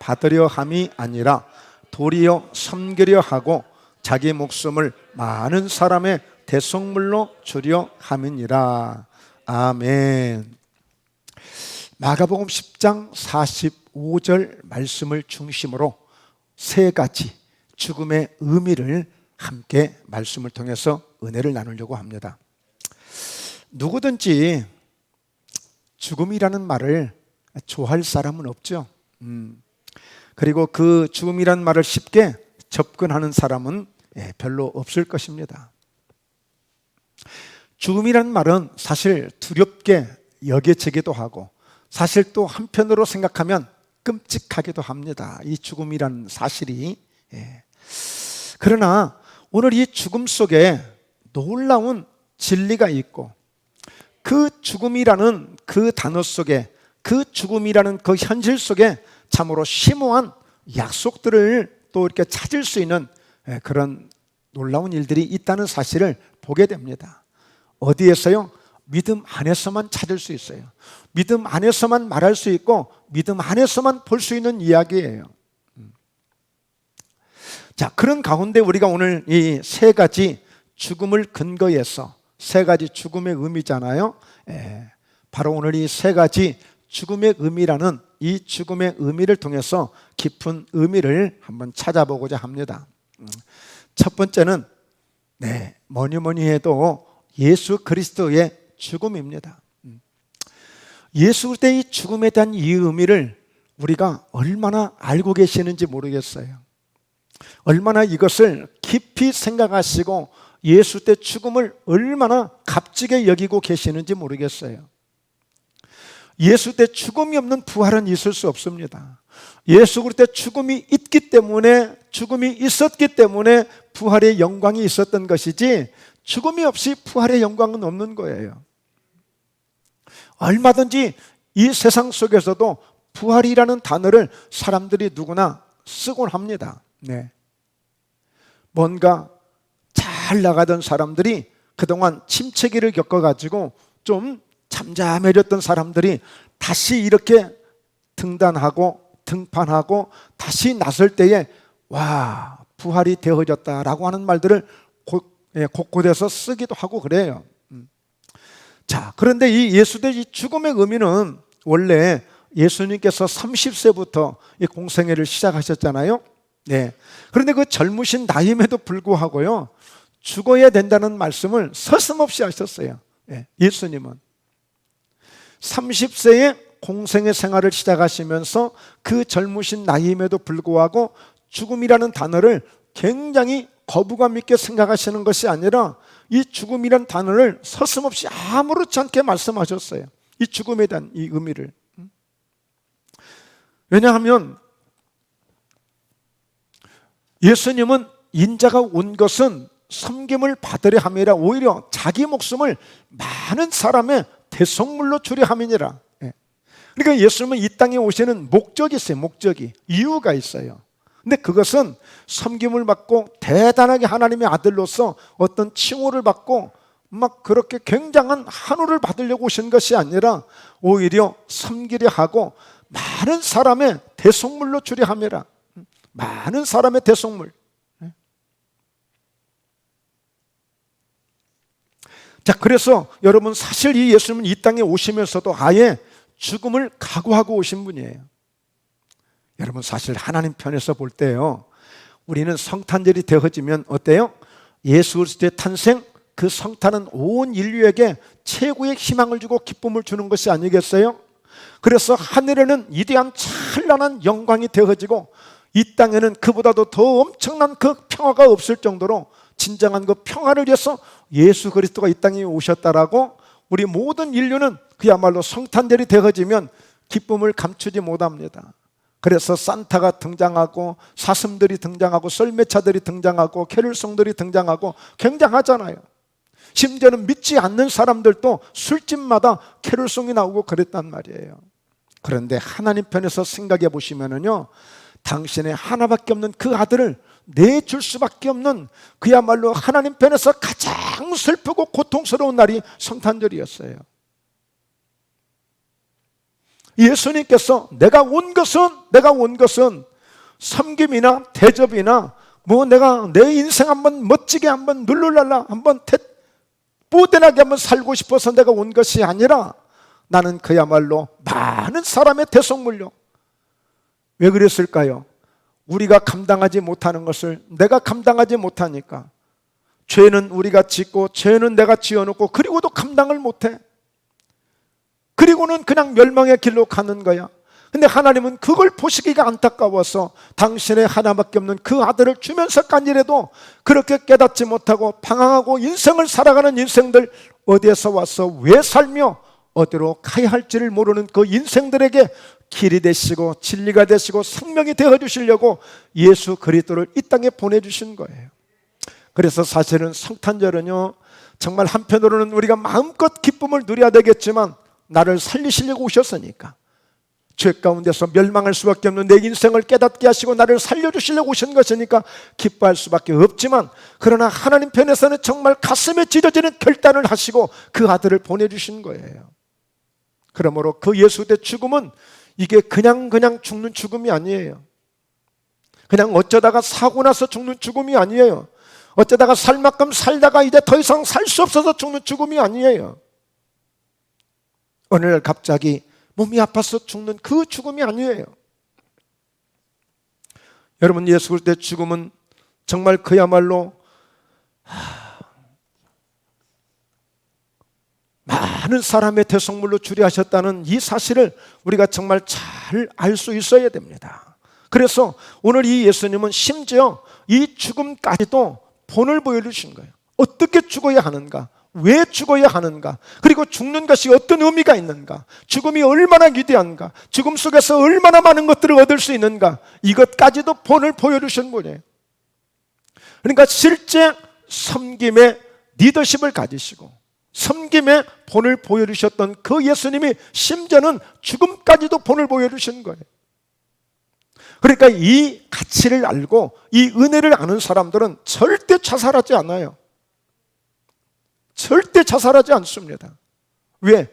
받으려 함이 아니라 도리어 섬기려 하고 자기 목숨을 많은 사람의 대속물로 주려 함이니라. 아멘. 마가복음 10장 45절 말씀을 중심으로 세 가지 죽음의 의미를 함께 말씀을 통해서 은혜를 나누려고 합니다. 누구든지 죽음이라는 말을 좋아할 사람은 없죠. 그리고 그 죽음이라는 말을 쉽게 접근하는 사람은 별로 없을 것입니다. 죽음이라는 말은 사실 두렵게 여겨지기도 하고 사실 또 한편으로 생각하면 끔찍하기도 합니다. 이 죽음이라는 사실이. 그러나 오늘 이 죽음 속에 놀라운 진리가 있고 그 죽음이라는 그 단어 속에 그 죽음이라는 그 현실 속에 참으로 심오한 약속들을 또 이렇게 찾을 수 있는 그런 놀라운 일들이 있다는 사실을 보게 됩니다. 어디에서요? 믿음 안에서만 찾을 수 있어요. 믿음 안에서만 말할 수 있고 믿음 안에서만 볼 수 있는 이야기예요. 자, 그런 가운데 우리가 오늘 이 세 가지 죽음을 근거해서 세 가지 죽음의 의미잖아요. 바로 오늘 이 세 가지 죽음의 의미라는 이 죽음의 의미를 통해서 깊은 의미를 한번 찾아보고자 합니다. 첫 번째는 뭐니 해도 예수 그리스도의 죽음입니다. 예수 그리스도의 이 죽음에 대한 이 의미를 우리가 얼마나 알고 계시는지 모르겠어요. 얼마나 이것을 깊이 생각하시고 예수 때 죽음을 얼마나 값지게 여기고 계시는지 모르겠어요. 예수 때 죽음이 없는 부활은 있을 수 없습니다. 예수 그리스도 때 죽음이 있기 때문에 죽음이 있었기 때문에 부활의 영광이 있었던 것이지 죽음이 없이 부활의 영광은 없는 거예요. 얼마든지 이 세상 속에서도 부활이라는 단어를 사람들이 누구나 쓰곤 합니다. 뭔가 잘 나가던 사람들이 그동안 침체기를 겪어가지고 좀 잠잠해졌던 사람들이 다시 이렇게 등단하고 등판하고 다시 나설 때에 와, 부활이 되어졌다라고 하는 말들을 곳곳에서 쓰기도 하고 그래요. 자, 그런데 이 예수의 죽음의 의미는 원래 예수님께서 30세부터 이 공생애를 시작하셨잖아요. 그런데 그 젊으신 나이임에도 불구하고요, 죽어야 된다는 말씀을 서슴없이 하셨어요. 예수님은 30세에 공생애 생활을 시작하시면서 그 젊으신 나이임에도 불구하고 죽음이라는 단어를 굉장히 거부감 있게 생각하시는 것이 아니라 이 죽음이라는 단어를 서슴없이 아무렇지 않게 말씀하셨어요. 이 죽음에 대한 이 의미를. 왜냐하면 예수님은 인자가 온 것은 섬김을 받으려 함이라 오히려 자기 목숨을 많은 사람의 대속물로 주려 함이니라. 그러니까 예수님은 이 땅에 오시는 목적이 있어요. 목적이, 이유가 있어요. 근데 그것은 섬김을 받고 대단하게 하나님의 아들로서 어떤 칭호를 받고 막 그렇게 굉장한 한우를 받으려고 오신 것이 아니라 오히려 섬기려 하고 많은 사람의 대속물로 주려 함이라. 많은 사람의 대속물. 자, 그래서 여러분 사실 이 예수님은 이 땅에 오시면서도 아예 죽음을 각오하고 오신 분이에요. 여러분 사실 하나님 편에서 볼 때요, 우리는 성탄절이 되어지면 어때요? 예수 그리스도의 탄생, 그 성탄은 온 인류에게 최고의 희망을 주고 기쁨을 주는 것이 아니겠어요? 그래서 하늘에는 위대한 찬란한 영광이 되어지고 이 땅에는 그보다도 더 엄청난 그 평화가 없을 정도로 진정한 그 평화를 위해서 예수 그리스도가 이 땅에 오셨다라고 우리 모든 인류는 그야말로 성탄절이 되어지면 기쁨을 감추지 못합니다. 그래서 산타가 등장하고 사슴들이 등장하고 썰매차들이 등장하고 캐롤송들이 등장하고 굉장하잖아요. 심지어는 믿지 않는 사람들도 술집마다 캐롤송이 나오고 그랬단 말이에요. 그런데 하나님 편에서 생각해 보시면은요, 당신의 하나밖에 없는 그 아들을 내줄 수밖에 없는 그야말로 하나님 편에서 가장 슬프고 고통스러운 날이 성탄절이었어요. 예수님께서 내가 온 것은 섬김이나 대접이나 내가 내 인생 한번 멋지게 한번 룰루랄라 한번 뽀대나게 한번 살고 싶어서 내가 온 것이 아니라 나는 그야말로 많은 사람의 대속물로. 왜 그랬을까요? 우리가 감당하지 못하는 것을 내가 감당하지 못하니까. 죄는 우리가 짓고 죄는 내가 지어놓고 그리고도 감당을 못해. 그리고는 그냥 멸망의 길로 가는 거야. 근데 하나님은 그걸 보시기가 안타까워서 당신의 하나밖에 없는 그 아들을 주면서까지라도 그렇게 깨닫지 못하고 방황하고 인생을 살아가는 인생들, 어디에서 와서 왜 살며 어디로 가야 할지를 모르는 그 인생들에게 길이 되시고 진리가 되시고 생명이 되어주시려고 예수 그리스도를 이 땅에 보내주신 거예요. 그래서 사실은 성탄절은요, 정말 한편으로는 우리가 마음껏 기쁨을 누려야 되겠지만 나를 살리시려고 오셨으니까, 죄 가운데서 멸망할 수밖에 없는 내 인생을 깨닫게 하시고 나를 살려주시려고 오신 것이니까 기뻐할 수밖에 없지만, 그러나 하나님 편에서는 정말 가슴에 찢어지는 결단을 하시고 그 아들을 보내주신 거예요. 그러므로 그 예수의 죽음은 이게 그냥 죽는 죽음이 아니에요. 그냥 어쩌다가 사고 나서 죽는 죽음이 아니에요. 어쩌다가 살 만큼 살다가 이제 더 이상 살 수 없어서 죽는 죽음이 아니에요. 어느 날 갑자기 몸이 아파서 죽는 그 죽음이 아니에요. 여러분, 예수 그리스도의 죽음은 정말 그야말로 많은 사람의 대속물로 주리하셨다는 이 사실을 우리가 정말 잘 알 수 있어야 됩니다. 그래서 오늘 이 예수님은 심지어 이 죽음까지도 본을 보여주신 거예요. 어떻게 죽어야 하는가, 왜 죽어야 하는가, 그리고 죽는 것이 어떤 의미가 있는가, 죽음이 얼마나 위대한가, 죽음 속에서 얼마나 많은 것들을 얻을 수 있는가, 이것까지도 본을 보여주신 분이에요. 그러니까 실제 섬김의 리더십을 가지시고 섬김의 본을 보여주셨던 그 예수님이 심지어는 죽음까지도 본을 보여주신 거예요. 그러니까 이 가치를 알고 이 은혜를 아는 사람들은 절대 자살하지 않아요. 절대 자살하지 않습니다. 왜?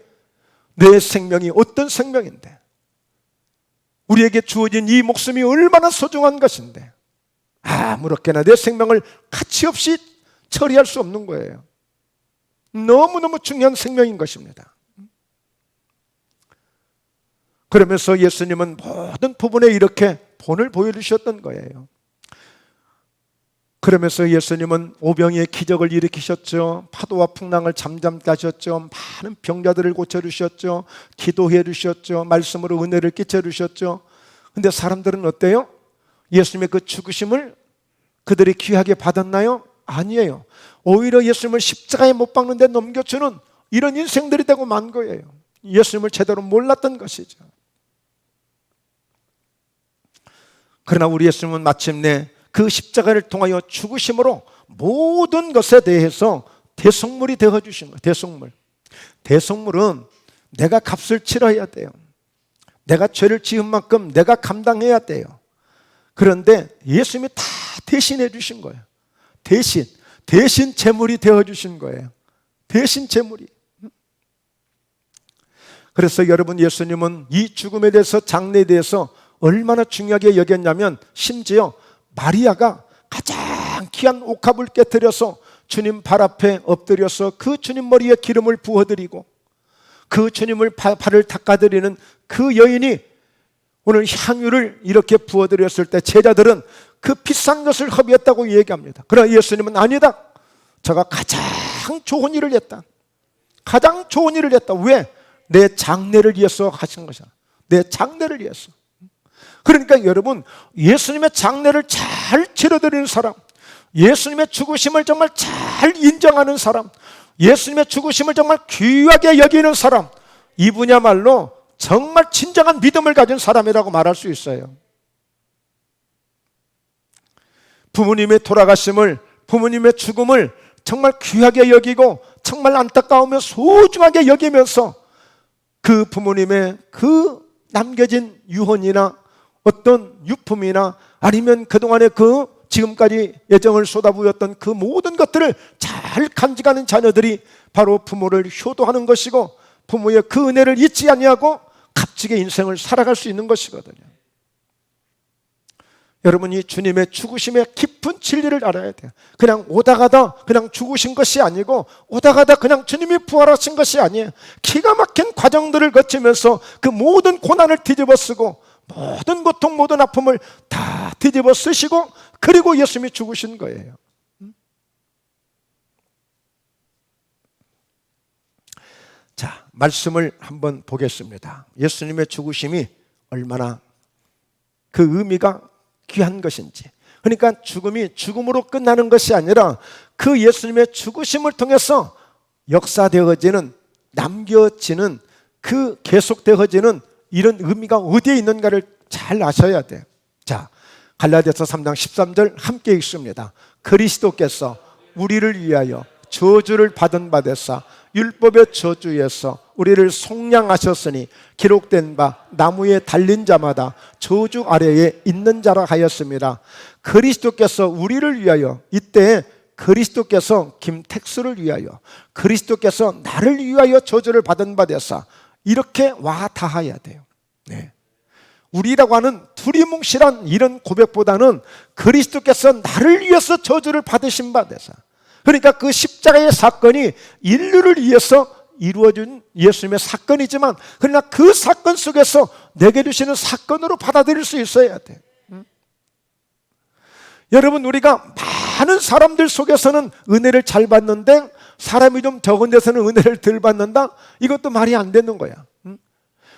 내 생명이 어떤 생명인데, 우리에게 주어진 이 목숨이 얼마나 소중한 것인데 아무렇게나 내 생명을 가치 없이 처리할 수 없는 거예요. 너무너무 중요한 생명인 것입니다. 그러면서 예수님은 모든 부분에 이렇게 본을 보여주셨던 거예요. 그러면서 예수님은 오병이의 기적을 일으키셨죠. 파도와 풍랑을 잠잠케 하셨죠. 많은 병자들을 고쳐주셨죠. 기도해 주셨죠. 말씀으로 은혜를 끼쳐주셨죠. 근데 사람들은 어때요? 예수님의 그 죽으심을 그들이 귀하게 받았나요? 아니에요. 오히려 예수님을 십자가에 못 박는 데 넘겨주는 이런 인생들이 되고 만 거예요. 예수님을 제대로 몰랐던 것이죠. 그러나 우리 예수님은 마침내 그 십자가를 통하여 죽으심으로 모든 것에 대해서 대속물이 되어주신 거예요. 대속물. 대속물은 내가 값을 치러야 돼요. 내가 죄를 지은 만큼 내가 감당해야 돼요. 그런데 예수님이 다 대신해 주신 거예요. 대신 제물이 되어주신 거예요. 대신 제물이. 그래서 여러분, 예수님은 이 죽음에 대해서, 장래에 대해서 얼마나 중요하게 여겼냐면, 심지어 마리아가 가장 귀한 옥합을 깨뜨려서 주님 발 앞에 엎드려서 그 주님 머리에 기름을 부어드리고 그 주님을 발을 닦아드리는 그 여인이 오늘 향유를 이렇게 부어드렸을 때 제자들은 그 비싼 것을 허비했다고 얘기합니다. 그러나 예수님은 아니다, 저가 가장 좋은 일을 했다. 가장 좋은 일을 했다. 왜? 내 장래를 위해서 하신 것이야. 내 장래를 위해서. 그러니까 여러분, 예수님의 장래를 잘 치러드리는 사람, 예수님의 죽으심을 정말 잘 인정하는 사람, 예수님의 죽으심을 정말 귀하게 여기는 사람, 이분야말로 정말 진정한 믿음을 가진 사람이라고 말할 수 있어요. 부모님의 돌아가심을, 부모님의 죽음을 정말 귀하게 여기고 정말 안타까우며 소중하게 여기면서 그 부모님의 그 남겨진 유언이나 어떤 유품이나 아니면 그동안의 그 지금까지 애정을 쏟아부었던 그 모든 것들을 잘 간직하는 자녀들이 바로 부모를 효도하는 것이고, 부모의 그 은혜를 잊지 아니하고 멋지게 인생을 살아갈 수 있는 것이거든요. 여러분이 주님의 죽으심의 깊은 진리를 알아야 돼요. 그냥 오다가다 그냥 죽으신 것이 아니고 오다가다 그냥 주님이 부활하신 것이 아니에요. 기가 막힌 과정들을 거치면서 그 모든 고난을 뒤집어 쓰고 모든 고통, 모든 아픔을 다 뒤집어 쓰시고 그리고 예수님이 죽으신 거예요. 자, 말씀을 한번 보겠습니다. 예수님의 죽으심이 얼마나 그 의미가 귀한 것인지. 그러니까 죽음이 죽음으로 끝나는 것이 아니라 그 예수님의 죽으심을 통해서 역사되어지는, 남겨지는, 그 계속되어지는 이런 의미가 어디에 있는가를 잘 아셔야 돼요. 자, 갈라디아서 3장 13절 함께 읽습니다. 그리스도께서 우리를 위하여 저주를 받은 바 되사 율법의 저주에서 우리를 속량하셨으니 기록된 바 나무에 달린 자마다 저주 아래에 있는 자라 하였습니다. 그리스도께서 우리를 위하여, 이때 그리스도께서 김택수를 위하여, 그리스도께서 나를 위하여 저주를 받은 바 되사, 이렇게 와 닿아야 돼요. 네. 우리라고 하는 두리뭉실한 이런 고백보다는 그리스도께서 나를 위해서 저주를 받으신 바 되사, 그러니까 그 십자가의 사건이 인류를 위해서 이루어진 예수님의 사건이지만 그러나 그 사건 속에서 내게 주시는 사건으로 받아들일 수 있어야 돼. 여러분, 우리가 많은 사람들 속에서는 은혜를 잘 받는데 사람이 좀 적은 데서는 은혜를 덜 받는다? 이것도 말이 안 되는 거야.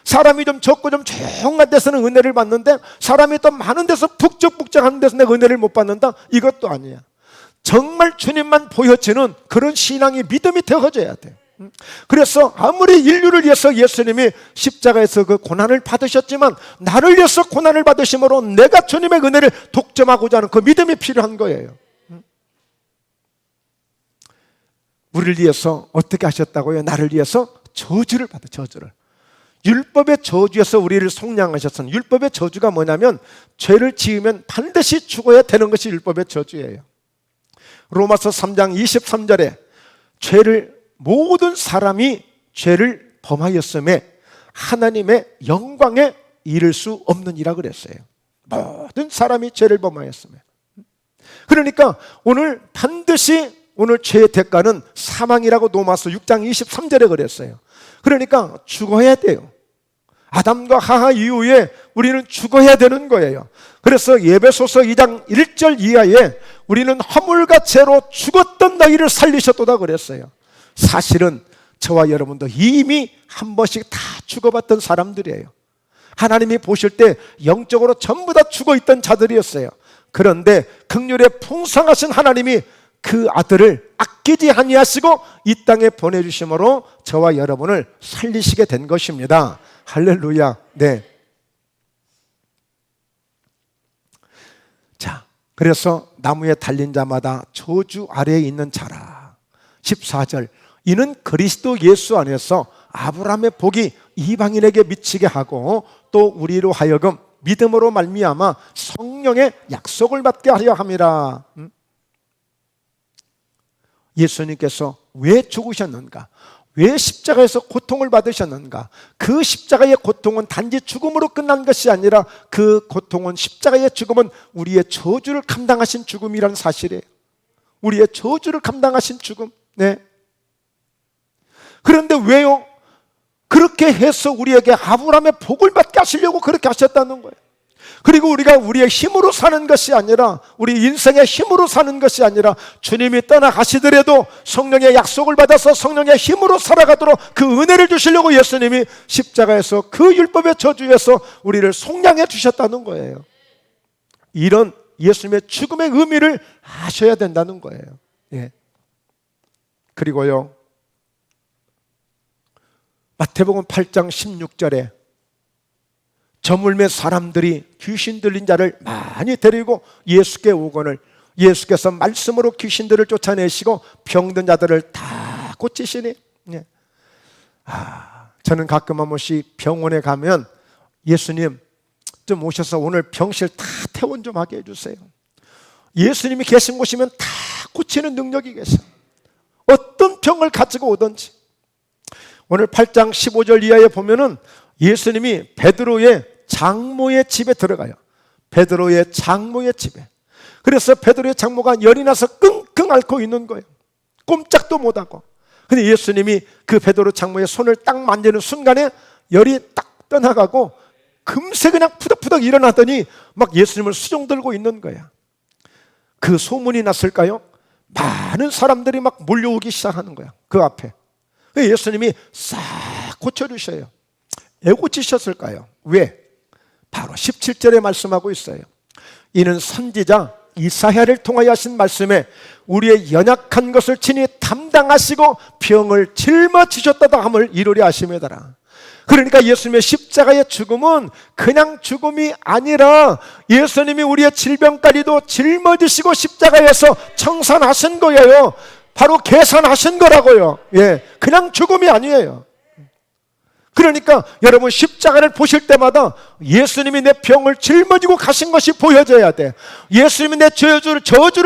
사람이 좀 적고 좀 조용한 데서는 은혜를 받는데 사람이 또 많은 데서 북적북적하는 데서 내가 은혜를 못 받는다? 이것도 아니야. 정말 주님만 보여지는 그런 신앙이, 믿음이 되어져야 돼. 그래서 아무리 인류를 위해서 예수님이 십자가에서 그 고난을 받으셨지만 나를 위해서 고난을 받으심으로 내가 주님의 은혜를 독점하고자 하는 그 믿음이 필요한 거예요. 우리를 위해서 어떻게 하셨다고요? 나를 위해서 저주를 받아, 저주를. 율법의 저주에서 우리를 속량하셨으니, 율법의 저주가 뭐냐면 죄를 지으면 반드시 죽어야 되는 것이 율법의 저주예요. 로마서 3장 23절에 모든 사람이 죄를 범하였음에 하나님의 영광에 이를 수 없느니라 그랬어요. 모든 사람이 죄를 범하였음에. 그러니까 오늘 반드시 오늘 죄의 대가는 사망이라고 로마서 6장 23절에 그랬어요. 그러니까 죽어야 돼요. 아담과 하하 이후에 우리는 죽어야 되는 거예요. 그래서 에베소서 2장 1절 이하에 우리는 허물과 죄로 죽었던 너희를 살리셨도다 그랬어요. 사실은 저와 여러분도 이미 한 번씩 다 죽어봤던 사람들이에요. 하나님이 보실 때 영적으로 전부 다 죽어있던 자들이었어요. 그런데 긍휼의 풍성하신 하나님이 그 아들을 아끼지 아니하시고 이 땅에 보내주심으로 저와 여러분을 살리시게 된 것입니다. 할렐루야. 네. 자, 그래서 나무에 달린 자마다 저주 아래에 있는 자라. 14절, 이는 그리스도 예수 안에서 아브라함의 복이 이방인에게 미치게 하고 또 우리로 하여금 믿음으로 말미암아 성령의 약속을 받게 하려 함이라. 예수님께서 왜 죽으셨는가? 왜 십자가에서 고통을 받으셨는가? 그 십자가의 고통은 단지 죽음으로 끝난 것이 아니라 그 고통은, 십자가의 죽음은 우리의 저주를 감당하신 죽음이라는 사실이에요. 우리의 저주를 감당하신 죽음. 네. 그런데 왜요? 그렇게 해서 우리에게 아브라함의 복을 받게 하시려고 그렇게 하셨다는 거예요. 그리고 우리가 우리의 힘으로 사는 것이 아니라, 우리 인생의 힘으로 사는 것이 아니라 주님이 떠나가시더라도 성령의 약속을 받아서 성령의 힘으로 살아가도록 그 은혜를 주시려고 예수님이 십자가에서 그 율법의 저주에서 우리를 속량해 주셨다는 거예요. 이런 예수님의 죽음의 의미를 아셔야 된다는 거예요. 예. 그리고요, 마태복음 8장 16절에 저물매 사람들이 귀신 들린 자를 많이 데리고 예수께 오거늘 예수께서 말씀으로 귀신들을 쫓아내시고 병든 자들을 다 고치시니. 예. 저는 가끔 한 번씩 병원에 가면 예수님 좀 오셔서 오늘 병실 다 퇴원 좀 하게 해주세요. 예수님이 계신 곳이면 다 고치는 능력이 계셔. 어떤 병을 가지고 오든지. 오늘 8장 15절 이하에 보면은 예수님이 베드로의 장모의 집에 들어가요. 베드로의 장모의 집에. 그래서 베드로의 장모가 열이 나서 끙끙 앓고 있는 거예요. 꼼짝도 못하고. 근데 예수님이 그 베드로 장모의 손을 딱 만지는 순간에 열이 딱 떠나가고 금세 그냥 푸덕푸덕 일어나더니 막 예수님을 수종 들고 있는 거야. 그 소문이 났을까요? 많은 사람들이 막 몰려오기 시작하는 거야, 그 앞에. 예수님이 싹 고쳐주셔요. 왜 고치셨을까요? 왜? 바로 17절에 말씀하고 있어요. 이는 선지자 이사야를 통하여 하신 말씀에 우리의 연약한 것을 친히 담당하시고 병을 짊어지셨다다 함을 이루려 하심이더라. 그러니까 예수님의 십자가의 죽음은 그냥 죽음이 아니라 예수님이 우리의 질병까지도 짊어지시고 십자가에서 청산하신 거예요. 바로 계산하신 거라고요. 예, 그냥 죽음이 아니에요. 그러니까 여러분 십자가를 보실 때마다 예수님이 내 병을 짊어지고 가신 것이 보여져야 돼. 예수님이 내 저주를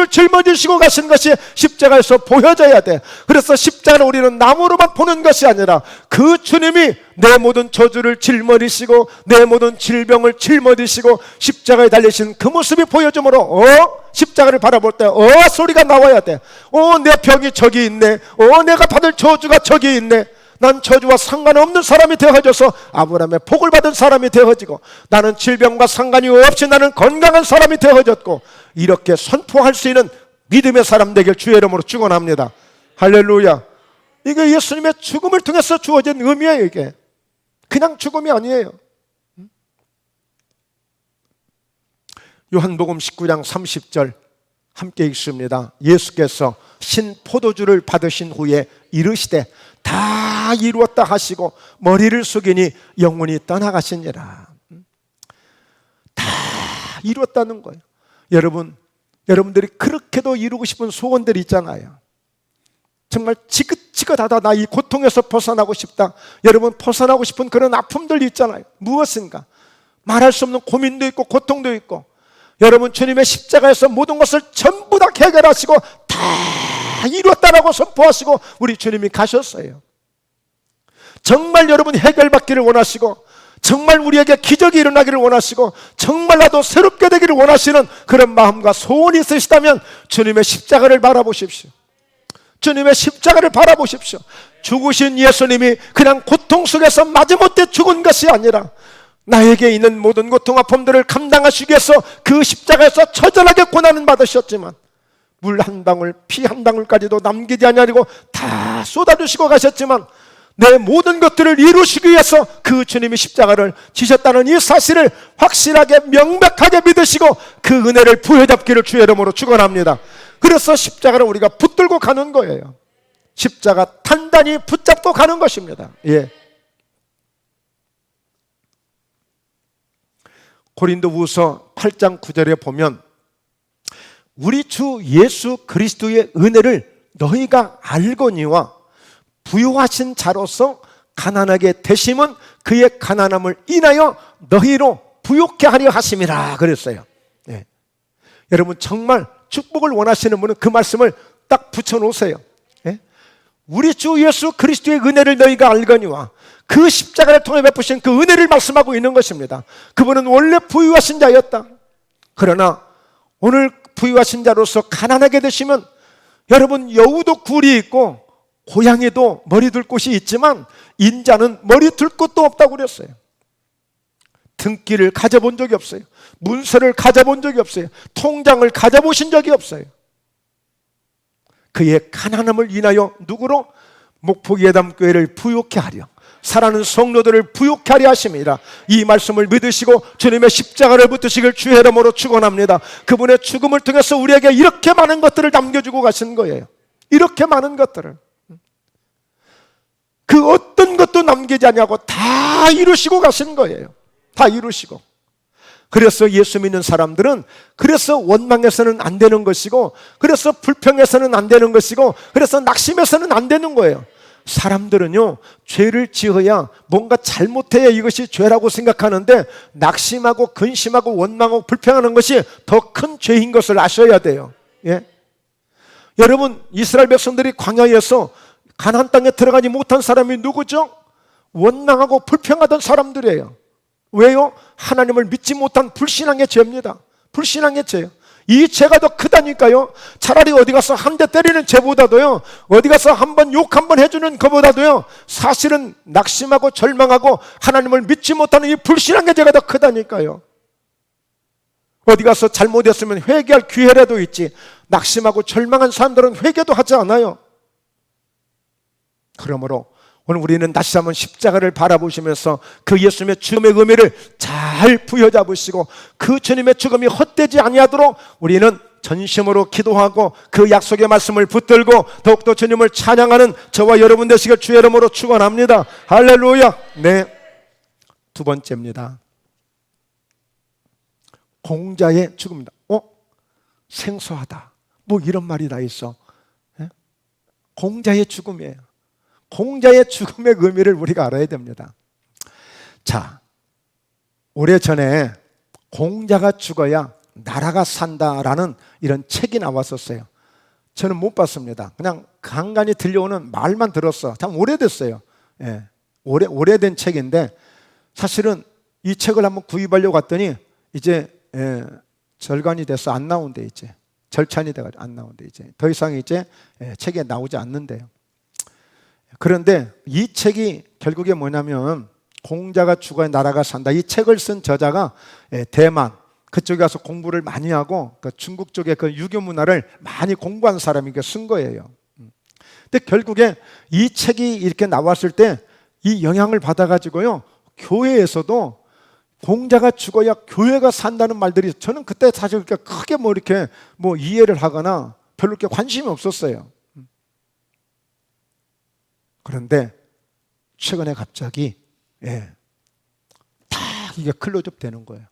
짊어지시고 가신 것이 십자가에서 보여져야 돼. 그래서 십자가를 우리는 나무로만 보는 것이 아니라 그 주님이 내 모든 저주를 짊어지시고 내 모든 질병을 짊어지시고 십자가에 달리신 그 모습이 보여주므로 십자가를 바라볼 때 소리가 나와야 돼. 내 병이 저기 있네. 내가 받을 저주가 저기 있네. 난 저주와 상관없는 사람이 되어져서 아브라함의 복을 받은 사람이 되어지고, 나는 질병과 상관이 없이 나는 건강한 사람이 되어졌고, 이렇게 선포할 수 있는 믿음의 사람 되길 주의 이름으로 축원합니다. 할렐루야. 이게 예수님의 죽음을 통해서 주어진 의미예요. 이게 그냥 죽음이 아니에요. 요한복음 19장 30절 함께 읽습니다. 예수께서 신 포도주를 받으신 후에 이르시되 다 이루었다 하시고 머리를 숙이니 영혼이 떠나가시니라. 다 이루었다는 거예요. 여러분들이 그렇게도 이루고 싶은 소원들이 있잖아요. 정말 지긋지긋하다, 나 이 고통에서 벗어나고 싶다. 여러분 벗어나고 싶은 그런 아픔들이 있잖아요. 무엇인가 말할 수 없는 고민도 있고 고통도 있고, 여러분 주님의 십자가에서 모든 것을 전부 다 해결하시고 다 이루었다라고 선포하시고 우리 주님이 가셨어요. 정말 여러분 해결받기를 원하시고, 정말 우리에게 기적이 일어나기를 원하시고, 정말 나도 새롭게 되기를 원하시는 그런 마음과 소원이 있으시다면 주님의 십자가를 바라보십시오. 주님의 십자가를 바라보십시오. 죽으신 예수님이 그냥 고통 속에서 마지못해 죽은 것이 아니라 나에게 있는 모든 고통 아픔들을 감당하시기 위해서 그 십자가에서 처절하게 고난을 받으셨지만 물 한 방울, 피 한 방울까지도 남기지 아니하고 다 쏟아주시고 가셨지만 내 모든 것들을 이루시기 위해서 그 주님이 십자가를 지셨다는 이 사실을 확실하게 명백하게 믿으시고 그 은혜를 부여잡기를 주의 이름으로 축원합니다. 그래서 십자가를 우리가 붙들고 가는 거예요. 십자가 단단히 붙잡고 가는 것입니다. 예. 고린도후서 8장 9절에 보면 우리 주 예수 그리스도의 은혜를 너희가 알거니와 부요하신 자로서 가난하게 되심은 그의 가난함을 인하여 너희로 부요케 하려 하심이라 그랬어요. 예. 여러분 정말 축복을 원하시는 분은 그 말씀을 딱 붙여놓으세요. 예? 우리 주 예수 그리스도의 은혜를 너희가 알거니와 그 십자가를 통해 베푸신 그 은혜를 말씀하고 있는 것입니다. 그분은 원래 부유하신 자였다. 그러나 오늘 부유하신 자로서 가난하게 되시면 여러분 여우도 굴이 있고 고양이도 머리 둘 곳이 있지만 인자는 머리 둘 곳도 없다고 그랬어요. 등기를 가져본 적이 없어요. 문서를 가져본 적이 없어요. 통장을 가져보신 적이 없어요. 그의 가난함을 인하여 누구로? 목포예담교회를 부욕케 하려, 살아는 성도들을 부욕케 하려 하심이라. 이 말씀을 믿으시고 주님의 십자가를 붙드시길 주의 이름으로 축원합니다. 그분의 죽음을 통해서 우리에게 이렇게 많은 것들을 남겨주고 가신 거예요. 이렇게 많은 것들을 그 어떤 것도 남기지 않냐고 다 이루시고 가신 거예요. 다 이루시고. 그래서 예수 믿는 사람들은 그래서 원망해서는 안 되는 것이고, 그래서 불평해서는 안 되는 것이고, 그래서 낙심해서는 안 되는 거예요. 사람들은요 죄를 지어야 뭔가 잘못해야 이것이 죄라고 생각하는데 낙심하고 근심하고 원망하고 불평하는 것이 더 큰 죄인 것을 아셔야 돼요. 예? 여러분 이스라엘 백성들이 광야에서 가나안 땅에 들어가지 못한 사람이 누구죠? 원망하고 불평하던 사람들이에요. 왜요? 하나님을 믿지 못한 불신앙의 죄입니다. 불신앙의 죄요. 이 죄가 더 크다니까요. 차라리 어디 가서 한 대 때리는 죄보다도요, 어디 가서 한번 욕 한번 해주는 것보다도요, 사실은 낙심하고 절망하고 하나님을 믿지 못하는 이 불신앙의 죄가 더 크다니까요. 어디 가서 잘못했으면 회개할 기회라도 있지, 낙심하고 절망한 사람들은 회개도 하지 않아요. 그러므로 오늘 우리는 다시 한번 십자가를 바라보시면서 그 예수님의 죽음의 의미를 잘 부여잡으시고 그 주님의 죽음이 헛되지 아니하도록 우리는 전심으로 기도하고 그 약속의 말씀을 붙들고 더욱더 주님을 찬양하는 저와 여러분 되시길 주의 이름으로 축원합니다. 할렐루야. 네, 두 번째입니다. 공자의 죽음이다. 생소하다. 뭐 이런 말이 다 있어. 공자의 죽음이에요. 공자의 죽음의 의미를 우리가 알아야 됩니다. 자, 오래전에 공자가 죽어야 나라가 산다라는 이런 책이 나왔었어요. 저는 못 봤습니다. 그냥 간간히 들려오는 말만 들었어. 참 오래됐어요. 예, 오래된 책인데 사실은 이 책을 한번 구입하려고 갔더니 이제 절간이 돼서 안 나온대. 이제 절찬이 돼가지고 안 나온대. 이제 더 이상 이제 책에 나오지 않는데요. 그런데 이 책이 결국에 뭐냐면 공자가 죽어야 나라가 산다. 이 책을 쓴 저자가 대만 그쪽에 가서 공부를 많이 하고 그 중국 쪽의 그 유교 문화를 많이 공부한 사람이 쓴 거예요. 근데 결국에 이 책이 이렇게 나왔을 때 이 영향을 받아가지고요, 교회에서도 공자가 죽어야 교회가 산다는 말들이, 저는 그때 사실 그렇게 크게 이렇게 이해를 하거나 별로 이렇게 관심이 없었어요. 그런데 최근에 갑자기 딱 이게 클로즈업 되는 거예요.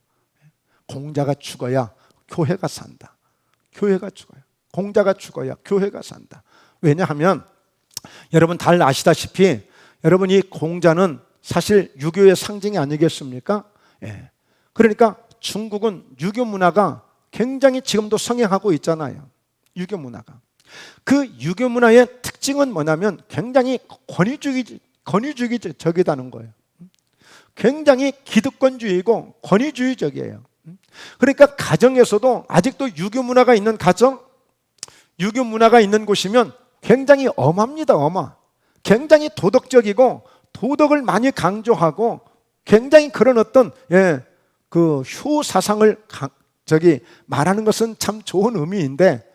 공자가 죽어야 교회가 산다. 교회가 죽어요. 공자가 죽어야 교회가 산다. 왜냐하면 여러분 잘 아시다시피 여러분 이 공자는 사실 유교의 상징이 아니겠습니까? 그러니까 중국은 유교 문화가 굉장히 지금도 성행하고 있잖아요. 유교 문화가. 그 유교 문화의 특징은 뭐냐면 굉장히 권위주의적이다는 거예요. 굉장히 기득권주의고 권위주의적이에요. 그러니까 가정에서도 아직도 유교 문화가 있는 가정, 유교 문화가 있는 곳이면 굉장히 엄합니다. 엄하. 굉장히 도덕적이고 도덕을 많이 강조하고 굉장히 그런 어떤 그 효 사상을 말하는 것은 참 좋은 의미인데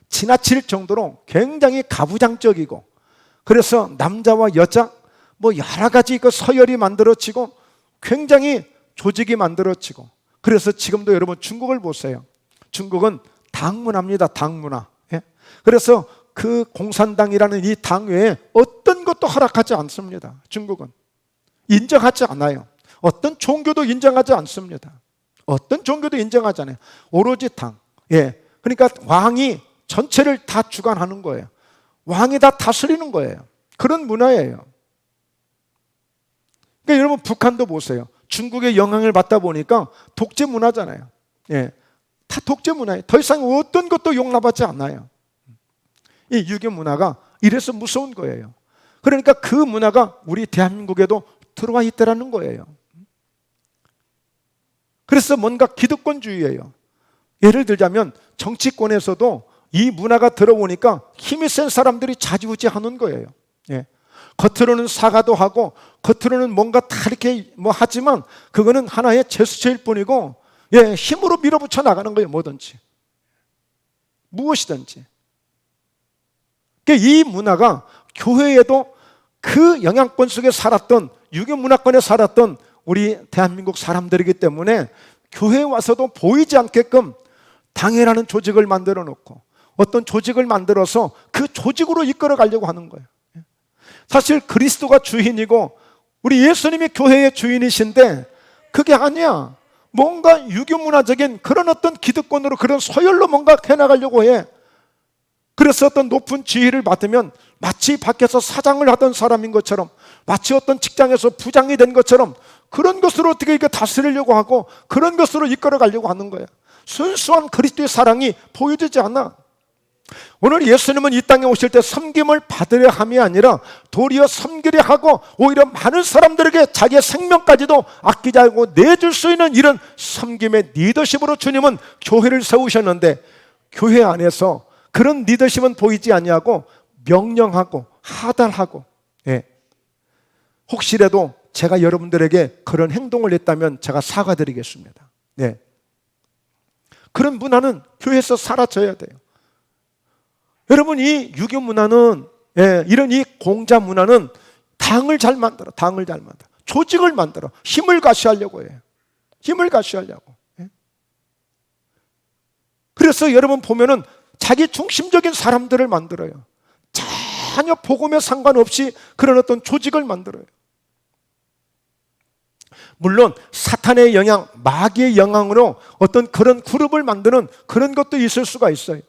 지나칠 정도로 굉장히 가부장적이고, 그래서 남자와 여자 여러 가지 그 서열이 만들어지고 굉장히 조직이 만들어지고, 그래서 지금도 여러분 중국을 보세요. 중국은 당문화입니다. 당문화. 그래서 그 공산당이라는 이 당 외에 어떤 것도 허락하지 않습니다. 중국은 인정하지 않아요. 어떤 종교도 인정하지 않습니다. 어떤 종교도 인정하지 않아요. 오로지 당. 그러니까 왕이 전체를 다 주관하는 거예요. 왕이 다 다스리는 거예요. 그런 문화예요. 그러니까 여러분 북한도 보세요. 중국의 영향을 받다 보니까 독재 문화잖아요. 다 독재 문화예요. 더 이상 어떤 것도 용납하지 않아요. 이 유교 문화가 이래서 무서운 거예요. 그러니까 그 문화가 우리 대한민국에도 들어와 있다라는 거예요. 그래서 뭔가 기득권주의예요. 예를 들자면 정치권에서도 이 문화가 들어오니까 힘이 센 사람들이 좌지우지하는 거예요. 겉으로는 사과도 하고 겉으로는 뭔가 다 이렇게 하지만 그거는 하나의 제스처일 뿐이고 힘으로 밀어붙여 나가는 거예요. 뭐든지 무엇이든지. 그러니까 이 문화가 교회에도 그 영향권 속에 살았던, 유교 문화권에 살았던 우리 대한민국 사람들이기 때문에 교회에 와서도 보이지 않게끔 당회라는 조직을 만들어 놓고 어떤 조직을 만들어서 그 조직으로 이끌어 가려고 하는 거예요. 사실 그리스도가 주인이고 우리 예수님이 교회의 주인이신데 그게 아니야. 뭔가 유교 문화적인 그런 어떤 기득권으로, 그런 서열로 뭔가 해나가려고 해. 그래서 어떤 높은 지위를 받으면 마치 밖에서 사장을 하던 사람인 것처럼, 마치 어떤 직장에서 부장이 된 것처럼 그런 것으로 어떻게 이렇게 다스리려고 하고 그런 것으로 이끌어 가려고 하는 거야. 순수한 그리스도의 사랑이 보여지지 않아. 오늘 예수님은 이 땅에 오실 때 섬김을 받으려 함이 아니라 도리어 섬기려 하고 오히려 많은 사람들에게 자기의 생명까지도 아끼지 않고 내줄 수 있는 이런 섬김의 리더십으로 주님은 교회를 세우셨는데, 교회 안에서 그런 리더십은 보이지 아니하고 명령하고 하달하고, 혹시라도 제가 여러분들에게 그런 행동을 했다면 제가 사과드리겠습니다. 그런 문화는 교회에서 사라져야 돼요. 여러분, 이 유교 문화는, 이런 이 공자 문화는 당을 잘 만들어. 조직을 만들어. 힘을 가시하려고 해요. 힘을 가시하려고. 그래서 여러분 보면은 자기 중심적인 사람들을 만들어요. 전혀 복음에 상관없이 그런 어떤 조직을 만들어요. 물론 사탄의 영향, 마귀의 영향으로 어떤 그런 그룹을 만드는 그런 것도 있을 수가 있어요.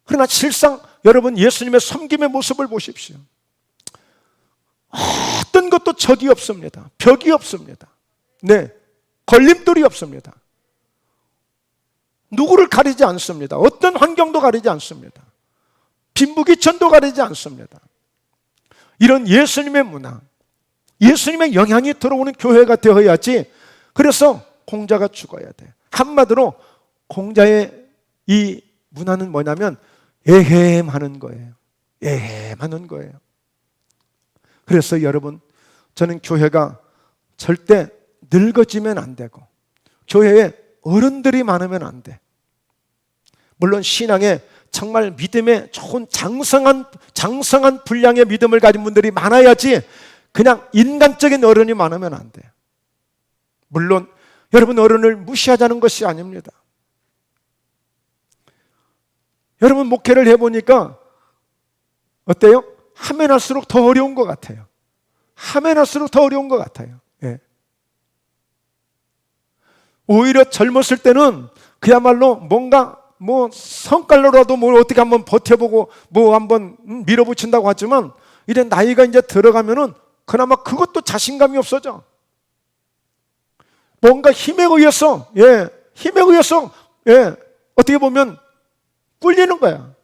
그러나 실상 여러분 예수님의 섬김의 모습을 보십시오. 어떤 것도 적이 없습니다. 벽이 없습니다. 걸림돌이 없습니다. 누구를 가리지 않습니다. 어떤 환경도 가리지 않습니다. 빈부귀천도 가리지 않습니다. 이런 예수님의 문화, 예수님의 영향이 들어오는 교회가 되어야지. 그래서 공자가 죽어야 돼. 한마디로 공자의 이 문화는 뭐냐면 애헴하는 거예요. 애헴하는 거예요. 그래서 여러분, 저는 교회가 절대 늙어지면 안 되고 교회에 어른들이 많으면 안 돼. 물론 신앙에 정말 믿음에 좋은 장성한 분량의 믿음을 가진 분들이 많아야지 그냥 인간적인 어른이 많으면 안 돼. 물론 여러분 어른을 무시하자는 것이 아닙니다. 여러분 목회를 해보니까 어때요? 하면 할수록 더 어려운 것 같아요. 하면 할수록 더 어려운 것 같아요. 오히려 젊었을 때는 그야말로 뭔가 성깔로라도 뭘 어떻게 한번 버텨보고 한번 밀어붙인다고 하지만 이제 나이가 이제 들어가면은 그나마 그것도 자신감이 없어져. 뭔가 힘에 의해서 어떻게 보면 꿀리는 거야.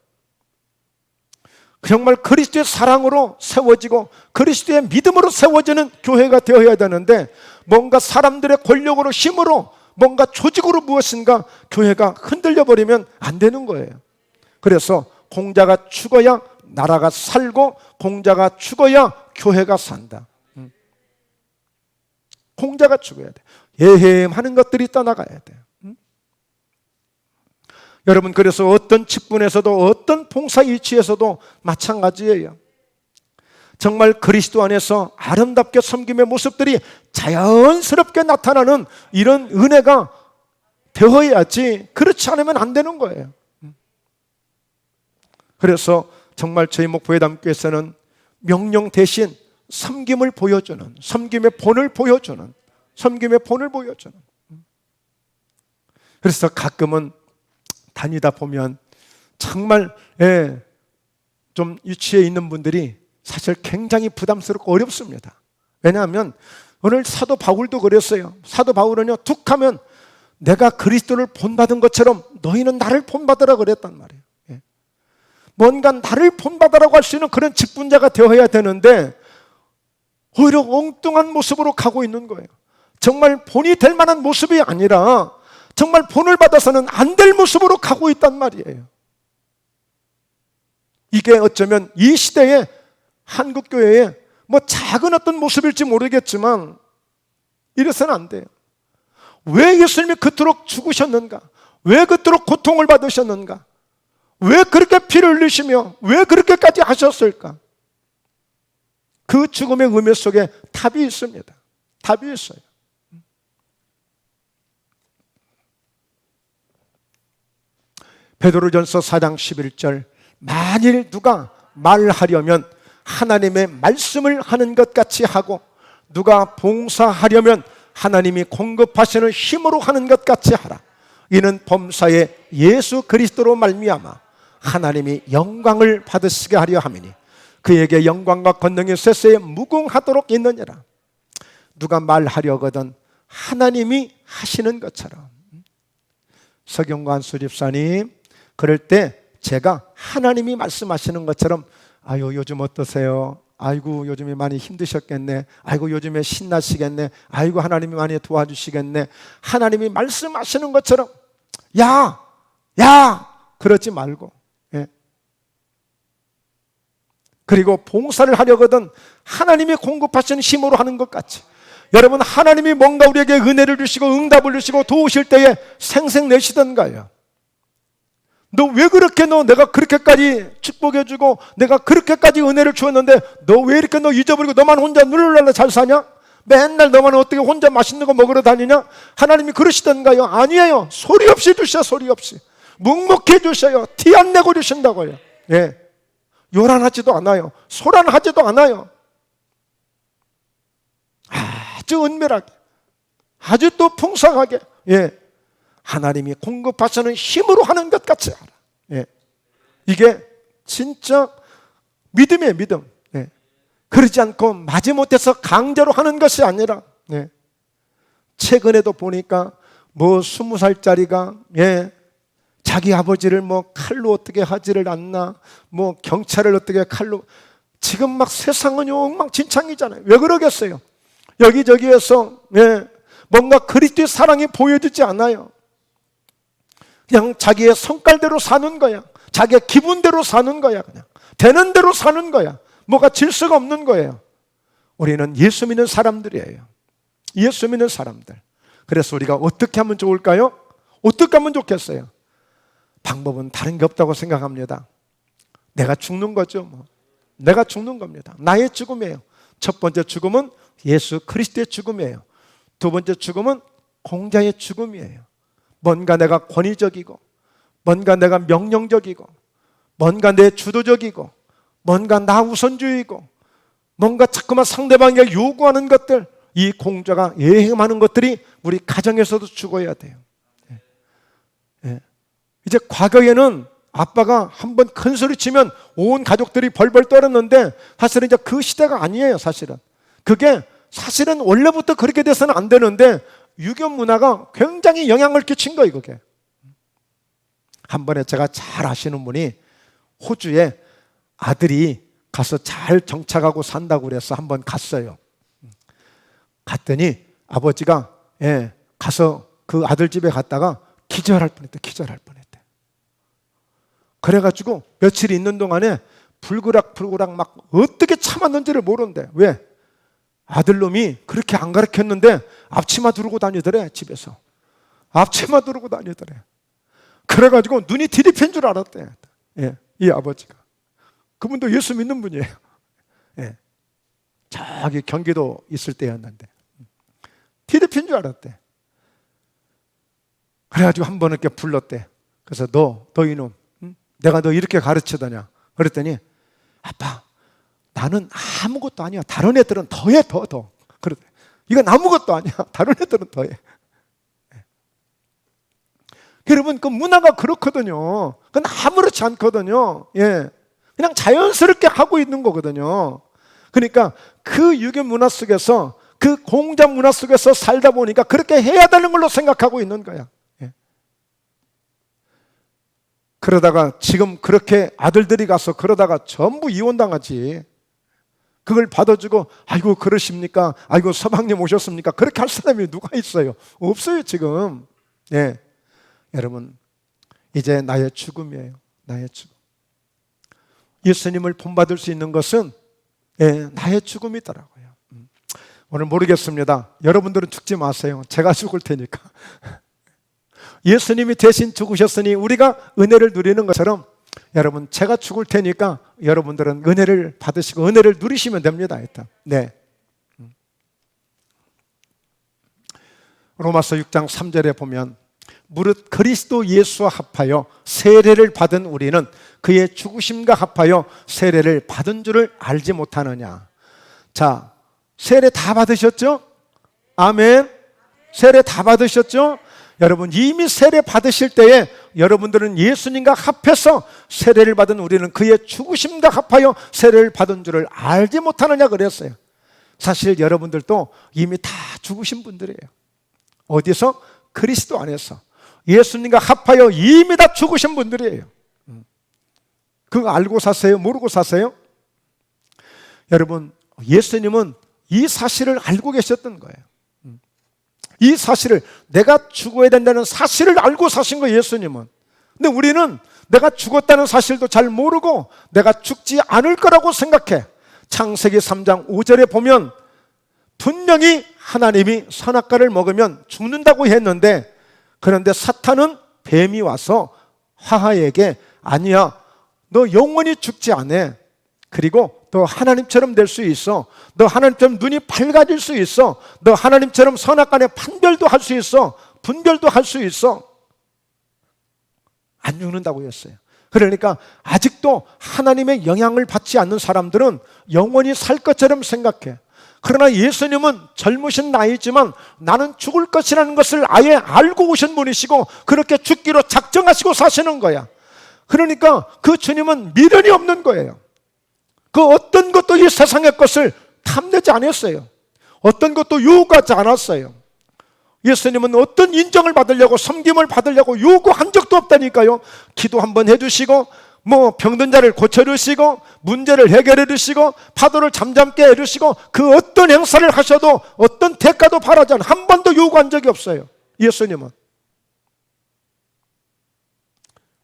정말 그리스도의 사랑으로 세워지고 그리스도의 믿음으로 세워지는 교회가 되어야 되는데 뭔가 사람들의 권력으로 힘으로 뭔가 조직으로 무엇인가 교회가 흔들려 버리면 안 되는 거예요. 그래서 공자가 죽어야 나라가 살고 공자가 죽어야 교회가 산다. 공자가 죽어야 돼. 예햄하는 것들이 떠나가야 돼요. 여러분 그래서 어떤 직분에서도 어떤 봉사 일치에서도 마찬가지예요. 정말 그리스도 안에서 아름답게 섬김의 모습들이 자연스럽게 나타나는 이런 은혜가 되어야지, 그렇지 않으면 안 되는 거예요. 그래서 정말 저희 목포회담교회에서는 명령 대신 섬김을 보여주는, 섬김의 본을 보여주는. 그래서 가끔은 다니다 보면 정말 좀 유치해 있는 분들이 사실 굉장히 부담스럽고 어렵습니다. 왜냐하면 오늘 사도 바울도 그랬어요. 사도 바울은요, 툭 하면 내가 그리스도를 본받은 것처럼 너희는 나를 본받으라 그랬단 말이에요. 뭔가 나를 본받으라고 할 수 있는 그런 직분자가 되어야 되는데 오히려 엉뚱한 모습으로 가고 있는 거예요. 정말 본이 될 만한 모습이 아니라 정말 본을 받아서는 안 될 모습으로 가고 있단 말이에요. 이게 어쩌면 이 시대에 한국교회의 작은 어떤 모습일지 모르겠지만 이래서는 안 돼요. 왜 예수님이 그토록 죽으셨는가? 왜 그토록 고통을 받으셨는가? 왜 그렇게 피를 흘리시며 왜 그렇게까지 하셨을까? 그 죽음의 의미 속에 답이 있습니다. 답이 있어요. 베드로전서 4장 11절, 만일 누가 말하려면 하나님의 말씀을 하는 것 같이 하고 누가 봉사하려면 하나님이 공급하시는 힘으로 하는 것 같이 하라. 이는 범사에 예수 그리스도로 말미암아 하나님이 영광을 받으시게 하려 함이니 그에게 영광과 권능이 세세에 무궁하도록 있느니라. 누가 말하려거든 하나님이 하시는 것처럼. 서경관 수집사님, 그럴 때 제가 하나님이 말씀하시는 것처럼 아유 요즘 어떠세요? 아이고 요즘에 많이 힘드셨겠네. 아이고 요즘에 신나시겠네. 아이고 하나님이 많이 도와주시겠네. 하나님이 말씀하시는 것처럼 야 그러지 말고, 예. 그리고 봉사를 하려거든 하나님이 공급하시는 힘으로 하는 것 같이, 여러분 하나님이 뭔가 우리에게 은혜를 주시고 응답을 주시고 도우실 때에 생색내시던가요. 너 왜 그렇게 내가 그렇게까지 축복해주고 내가 그렇게까지 은혜를 주었는데 너 왜 이렇게 잊어버리고 너만 혼자 누르르 잘 사냐? 맨날 너만 어떻게 혼자 맛있는 거 먹으러 다니냐? 하나님이 그러시던가요? 아니에요. 소리 없이 주셔. 소리 없이 묵묵히 주셔요. 티 안 내고 주신다고요. 예. 요란하지도 않아요. 소란하지도 않아요. 아주 은밀하게, 아주 또 풍성하게, 예. 하나님이 공급하시는 힘으로 하는 것 같이 알아. 예. 이게 진짜 믿음이에요, 믿음. 예. 그러지 않고 마지못해서 강제로 하는 것이 아니라, 예. 최근에도 보니까 20살짜리가, 예. 자기 아버지를 칼로 어떻게 하지를 않나, 경찰을 어떻게 칼로, 지금 막 세상은 엉망진창이잖아요. 왜 그러겠어요? 여기저기에서, 예. 뭔가 그리스도의 사랑이 보여지지 않아요. 그냥 자기의 성깔대로 사는 거야. 자기의 기분대로 사는 거야. 그냥 되는 대로 사는 거야. 뭐가 질서가 없는 거예요. 우리는 예수 믿는 사람들이에요. 예수 믿는 사람들. 그래서 우리가 어떻게 하면 좋을까요? 어떻게 하면 좋겠어요? 방법은 다른 게 없다고 생각합니다. 내가 죽는 거죠. 내가 죽는 겁니다. 나의 죽음이에요. 첫 번째 죽음은 예수 그리스도의 죽음이에요. 두 번째 죽음은 공자의 죽음이에요. 뭔가 내가 권위적이고, 뭔가 내가 명령적이고, 뭔가 내 주도적이고, 뭔가 나 우선주의고, 뭔가 자꾸만 상대방에게 요구하는 것들, 이 공자가 예행하는 것들이 우리 가정에서도 죽어야 돼요. 예. 이제 과거에는 아빠가 한번 큰 소리 치면 온 가족들이 벌벌 떨었는데 사실은 이제 그 시대가 아니에요. 사실은 그게 사실은 원래부터 그렇게 돼서는 안 되는데 유교 문화가 굉장히 영향을 끼친 거예요. 그게 한 번에 제가 잘 아시는 분이 호주에 아들이 가서 잘 정착하고 산다고 그래서 한번 갔어요. 갔더니 아버지가 가서 그 아들 집에 갔다가 기절할 뻔했대. 그래가지고 며칠 있는 동안에 불그락 막 어떻게 참았는지를 모른대. 왜? 아들놈이 그렇게 안 가르쳤는데 앞치마 두르고 다니더래. 집에서 앞치마 두르고 다니더래. 그래가지고 눈이 뒤집힌 줄 알았대. 이 아버지가. 그분도 예수 믿는 분이에요. 저기 경기도 있을 때였는데 뒤집힌 줄 알았대. 그래가지고 한 번 이렇게 불렀대. 그래서 너 이놈, 내가 너 이렇게 가르치더냐? 그랬더니 아빠, 나는 아무것도 아니야. 다른 애들은 더해, 더. 그러대. 이건 아무것도 아니야. 다른 애들은 더해. 여러분, 그 문화가 그렇거든요. 그건 아무렇지 않거든요. 그냥 자연스럽게 하고 있는 거거든요. 그러니까 그 유교 문화 속에서, 그 공자 문화 속에서 살다 보니까 그렇게 해야 되는 걸로 생각하고 있는 거야. 그러다가 지금 그렇게 아들들이 가서 그러다가 전부 이혼당하지. 그걸 받아주고 아이고 그러십니까? 아이고 서방님 오셨습니까? 그렇게 할 사람이 누가 있어요? 없어요 지금. 여러분 이제 나의 죽음이에요. 나의 죽음. 예수님을 본받을 수 있는 것은 나의 죽음이더라고요. 오늘 모르겠습니다. 여러분들은 죽지 마세요. 제가 죽을 테니까. 예수님이 대신 죽으셨으니 우리가 은혜를 누리는 것처럼 여러분 제가 죽을 테니까 여러분들은 은혜를 받으시고 은혜를 누리시면 됩니다. 일단. 로마서 6장 3절에 보면 무릇 그리스도 예수와 합하여 세례를 받은 우리는 그의 죽으심과 합하여 세례를 받은 줄을 알지 못하느냐. 자, 세례 다 받으셨죠? 아멘. 세례 다 받으셨죠? 여러분 이미 세례 받으실 때에 여러분들은 예수님과 합해서 세례를 받은 우리는 그의 죽으심과 합하여 세례를 받은 줄을 알지 못하느냐 그랬어요. 사실 여러분들도 이미 다 죽으신 분들이에요. 어디서? 그리스도 안에서. 예수님과 합하여 이미 다 죽으신 분들이에요. 그거 알고 사세요? 모르고 사세요? 여러분, 예수님은 이 사실을 알고 계셨던 거예요. 이 사실을, 내가 죽어야 된다는 사실을 알고 사신 거예요, 예수님은. 근데 우리는 내가 죽었다는 사실도 잘 모르고 내가 죽지 않을 거라고 생각해. 창세기 3장 5절에 보면 분명히 하나님이 선악과를 먹으면 죽는다고 했는데, 그런데 사탄은 뱀이 와서 화하에게 아니야, 너 영원히 죽지 않아. 그리고 너 하나님처럼 될 수 있어. 너 하나님처럼 눈이 밝아질 수 있어. 너 하나님처럼 선악간의 판별도 할 수 있어. 분별도 할 수 있어. 안 죽는다고 했어요. 그러니까 아직도 하나님의 영향을 받지 않는 사람들은 영원히 살 것처럼 생각해. 그러나 예수님은 젊으신 나이지만 나는 죽을 것이라는 것을 아예 알고 오신 분이시고 그렇게 죽기로 작정하시고 사시는 거야. 그러니까 그 주님은 미련이 없는 거예요. 그 어떤 것도 이 세상의 것을 탐내지 않았어요. 어떤 것도 요구하지 않았어요. 예수님은 어떤 인정을 받으려고, 섬김을 받으려고 요구한 적도 없다니까요. 기도 한번 해주시고, 병든 자를 고쳐주시고, 문제를 해결해 주시고, 파도를 잠잠게 해주시고, 그 어떤 행사를 하셔도 어떤 대가도 바라지 않아. 한 번도 요구한 적이 없어요, 예수님은.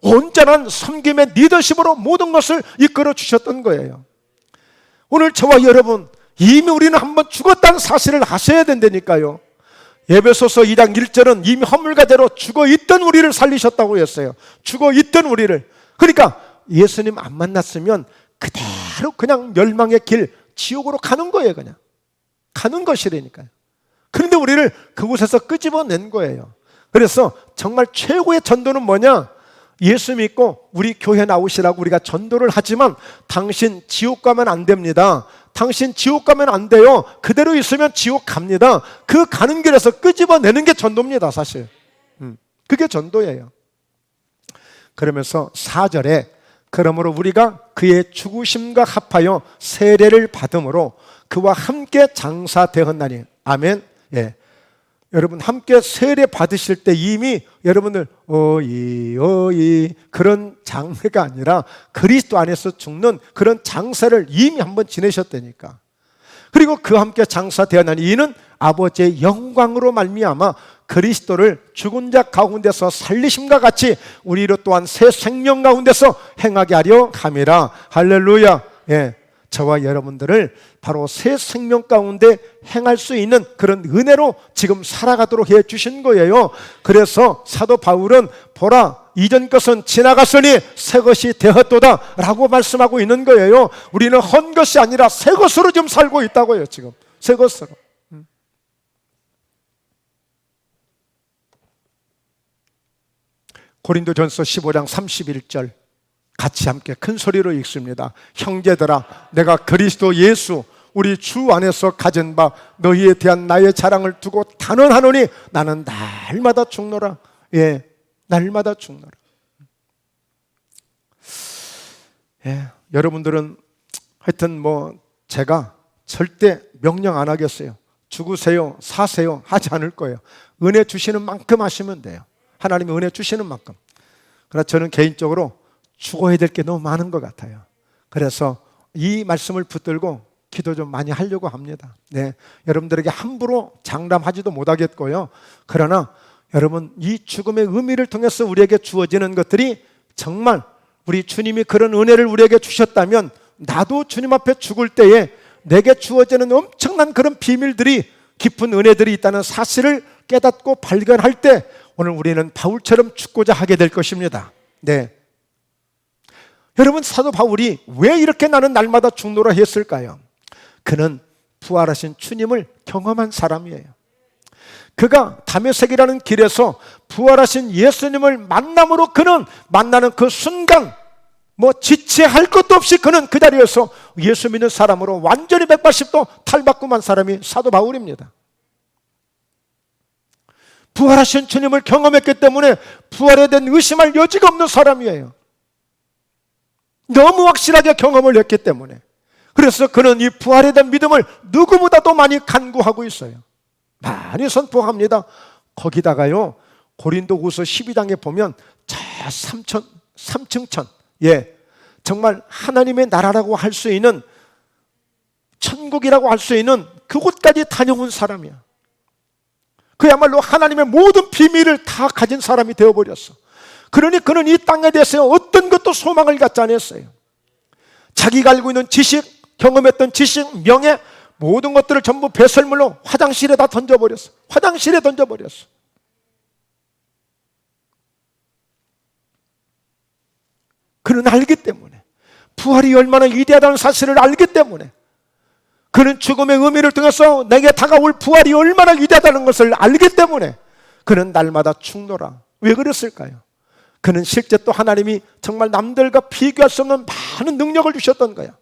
온전한 섬김의 리더십으로 모든 것을 이끌어 주셨던 거예요. 오늘 저와 여러분, 이미 우리는 한번 죽었다는 사실을 아셔야 된다니까요. 에베소서 2장 1절은 이미 허물과대로 죽어있던 우리를 살리셨다고 했어요. 죽어있던 우리를. 그러니까 예수님 안 만났으면 그대로 그냥 멸망의 길, 지옥으로 가는 거예요. 그냥 가는 것이라니까요. 그런데 우리를 그곳에서 끄집어낸 거예요. 그래서 정말 최고의 전도는 뭐냐? 예수 믿고 우리 교회 나오시라고 우리가 전도를 하지만 당신 지옥 가면 안 됩니다. 당신 지옥 가면 안 돼요. 그대로 있으면 지옥 갑니다. 그 가는 길에서 끄집어내는 게 전도입니다, 사실. 그게 전도예요. 그러면서 4절에 그러므로 우리가 그의 죽으심과 합하여 세례를 받음으로 그와 함께 장사되었나니. 아멘. 예. 여러분 함께 세례 받으실 때 이미 여러분들 어이 그런 장례가 아니라 그리스도 안에서 죽는 그런 장사를 이미 한번 지내셨다니까. 그리고 그와 함께 장사되었나니 이는 아버지의 영광으로 말미암아 그리스도를 죽은 자 가운데서 살리심과 같이 우리로 또한 새 생명 가운데서 행하게 하려 함이라. 할렐루야. 예. 저와 여러분들을 바로 새 생명 가운데 행할 수 있는 그런 은혜로 지금 살아가도록 해 주신 거예요. 그래서 사도 바울은 보라, 이전 것은 지나갔으니 새 것이 되었도다 라고 말씀하고 있는 거예요. 우리는 헌 것이 아니라 새 것으로 지금 살고 있다고요. 지금 새 것으로. 고린도전서 15장 31절 같이 함께 큰 소리로 읽습니다. 형제들아, 내가 그리스도 예수 우리 주 안에서 가진 바 너희에 대한 나의 자랑을 두고 단언하노니 나는 날마다 죽노라. 예, 날마다 죽노라. 예, 여러분들은 하여튼 제가 절대 명령 안 하겠어요. 죽으세요, 사세요 하지 않을 거예요. 은혜 주시는 만큼 하시면 돼요. 하나님이 은혜 주시는 만큼. 그러나 저는 개인적으로 죽어야 될 게 너무 많은 것 같아요. 그래서 이 말씀을 붙들고 기도 좀 많이 하려고 합니다. 네, 여러분들에게 함부로 장담하지도 못하겠고요. 그러나 여러분, 이 죽음의 의미를 통해서 우리에게 주어지는 것들이 정말 우리 주님이 그런 은혜를 우리에게 주셨다면 나도 주님 앞에 죽을 때에 내게 주어지는 엄청난 그런 비밀들이, 깊은 은혜들이 있다는 사실을 깨닫고 발견할 때 오늘 우리는 바울처럼 죽고자 하게 될 것입니다. 네. 여러분, 사도 바울이 왜 이렇게 나는 날마다 죽노라 했을까요? 그는 부활하신 주님을 경험한 사람이에요. 그가 다메섹이라는 길에서 부활하신 예수님을 만남으로 그는 만나는 그 순간 지체할 것도 없이 그는 그 자리에서 예수 믿는 사람으로 완전히 180도 탈바꿈한 사람이 사도 바울입니다. 부활하신 주님을 경험했기 때문에 부활에 대한 의심할 여지가 없는 사람이에요. 너무 확실하게 경험을 했기 때문에. 그래서 그는 이 부활에 대한 믿음을 누구보다도 많이 간구하고 있어요. 많이 선포합니다. 거기다가요, 고린도후서 12장에 보면 저 삼층천, 정말 하나님의 나라라고 할 수 있는, 천국이라고 할 수 있는 그곳까지 다녀온 사람이야. 그야말로 하나님의 모든 비밀을 다 가진 사람이 되어버렸어. 그러니 그는 이 땅에 대해서 어떤 것도 소망을 갖지 않았어요. 자기가 알고 있는 지식, 경험했던 지식, 명예, 모든 것들을 전부 배설물로 화장실에다 던져버렸어. 화장실에 던져버렸어. 그는 알기 때문에, 부활이 얼마나 위대하다는 사실을 알기 때문에, 그는 죽음의 의미를 통해서 내게 다가올 부활이 얼마나 위대하다는 것을 알기 때문에 그는 날마다 죽노라. 왜 그랬을까요? 그는 실제 또 하나님이 정말 남들과 비교할 수 없는 많은 능력을 주셨던 거야.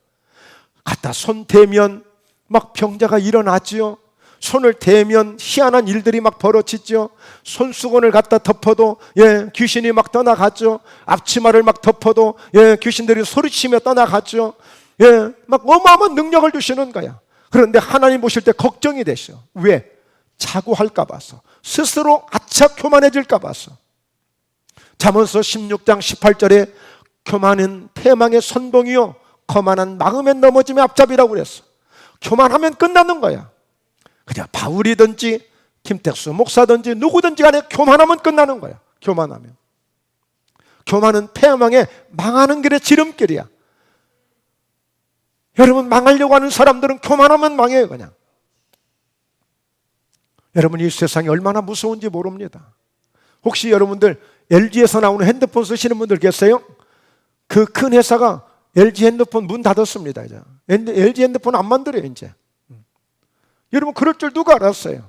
갖다 손 대면 막 병자가 일어나지요. 손을 대면 희한한 일들이 막 벌어지죠. 손수건을 갖다 덮어도 귀신이 막 떠나가죠. 앞치마를 막 덮어도 귀신들이 소리치며 떠나가죠. 막 어마어마한 능력을 주시는 거야. 그런데 하나님 보실 때 걱정이 되셔. 왜? 자고할까 봐서, 스스로 아차 교만해질까 봐서. 잠언서 16장 18절에 교만은 패망의 선봉이요 거만한 마음에 넘어짐의 앞잡이라고 그랬어. 교만하면 끝나는 거야. 그냥 바울이든지 김택수 목사든지 누구든지 간에 교만하면 끝나는 거야. 교만하면. 교만은 패망의 망하는 길의 지름길이야. 여러분, 망하려고 하는 사람들은 교만하면 망해요. 그냥. 여러분, 이 세상이 얼마나 무서운지 모릅니다. 혹시 여러분들 LG에서 나오는 핸드폰 쓰시는 분들 계세요? 그 큰 회사가 LG 핸드폰 문 닫았습니다. 이제 LG 핸드폰 안 만들어요 이제. 여러분, 그럴 줄 누가 알았어요?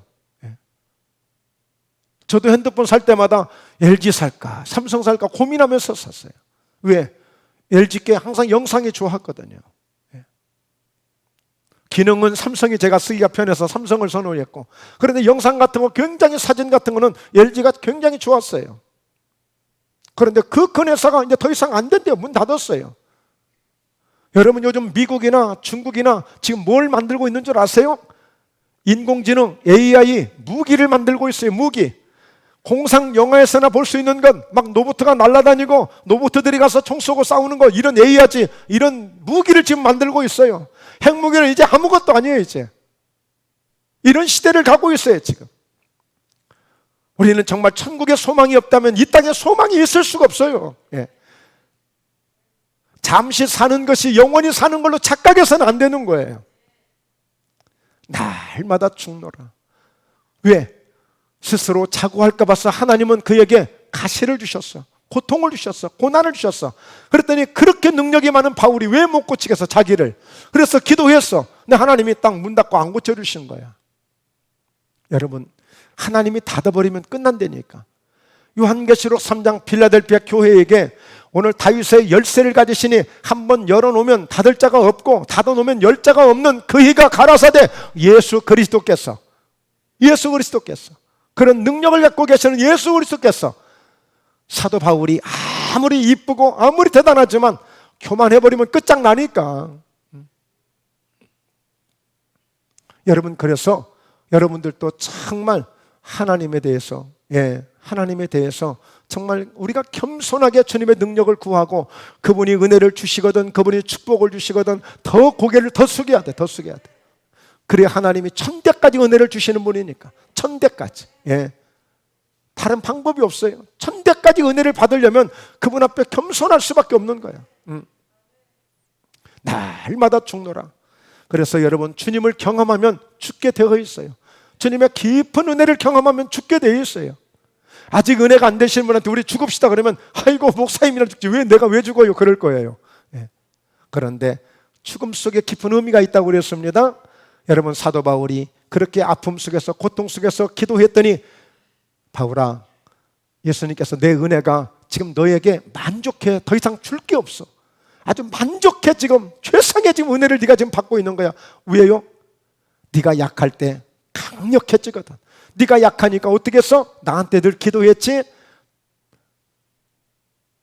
저도 핸드폰 살 때마다 LG 살까 삼성 살까 고민하면서 샀어요. 왜? LG께 항상 영상이 좋았거든요. 기능은 삼성이 제가 쓰기가 편해서 삼성을 선호했고, 그런데 영상 같은 거, 굉장히 사진 같은 거는 LG가 굉장히 좋았어요. 그런데 그 큰 회사가 이제 더 이상 안 된대요. 문 닫았어요. 여러분, 요즘 미국이나 중국이나 지금 뭘 만들고 있는 줄 아세요? 인공지능, AI 무기를 만들고 있어요. 무기. 공상 영화에서나 볼 수 있는 건 막 로봇가 날아다니고 로봇들이 가서 총 쏘고 싸우는 거, 이런 AI지, 이런 무기를 지금 만들고 있어요. 핵무기는 이제 아무것도 아니에요. 이제 이런 시대를 가고 있어요 지금. 우리는 정말 천국에 소망이 없다면 이 땅에 소망이 있을 수가 없어요. 잠시 사는 것이 영원히 사는 걸로 착각해서는 안 되는 거예요. 날마다 죽노라. 왜? 스스로 자고할까 봐서 하나님은 그에게 가시를 주셨어. 고통을 주셨어. 고난을 주셨어. 그랬더니 그렇게 능력이 많은 바울이 왜 못 고치겠어 자기를. 그래서 기도했어. 근데 하나님이 딱 문 닫고 안 고쳐주신 거야. 여러분, 하나님이 닫아버리면 끝난다니까. 요한계시록 3장 빌라델피아 교회에게 오늘 다윗의 열쇠를 가지시니 한번 열어놓으면 닫을 자가 없고 닫아놓으면 열 자가 없는 그이가 가라사대 예수 그리스도께서, 예수 그리스도께서, 그런 능력을 갖고 계시는 예수 그리스도께서, 사도 바울이 아무리 이쁘고 아무리 대단하지만 교만해버리면 끝장나니까. 여러분, 그래서 여러분들도 정말 하나님에 대해서 정말 우리가 겸손하게 주님의 능력을 구하고, 그분이 은혜를 주시거든, 그분이 축복을 주시거든 더 고개를 더 숙여야 돼. 더 숙여야 돼. 그래야 하나님이 천대까지 은혜를 주시는 분이니까. 천대까지. 다른 방법이 없어요. 천대까지 은혜를 받으려면 그분 앞에 겸손할 수밖에 없는 거예요. 날마다 죽노라. 그래서 여러분, 주님을 경험하면 죽게 되어 있어요. 주님의 깊은 은혜를 경험하면 죽게 되어 있어요. 아직 은혜가 안 되시는 분한테 우리 죽읍시다 그러면, 아이고 목사님이랑 죽지 내가 왜 죽어요? 그럴 거예요. 그런데 죽음 속에 깊은 의미가 있다고 그랬습니다. 여러분, 사도 바울이 그렇게 아픔 속에서, 고통 속에서 기도했더니, 바울아, 예수님께서 내 은혜가 지금 너에게 만족해. 더 이상 줄 게 없어. 아주 만족해. 지금 최상의 지금 은혜를 네가 지금 받고 있는 거야. 왜요? 네가 약할 때 강력해지거든. 네가 약하니까 어떻게 했어? 나한테 늘 기도했지?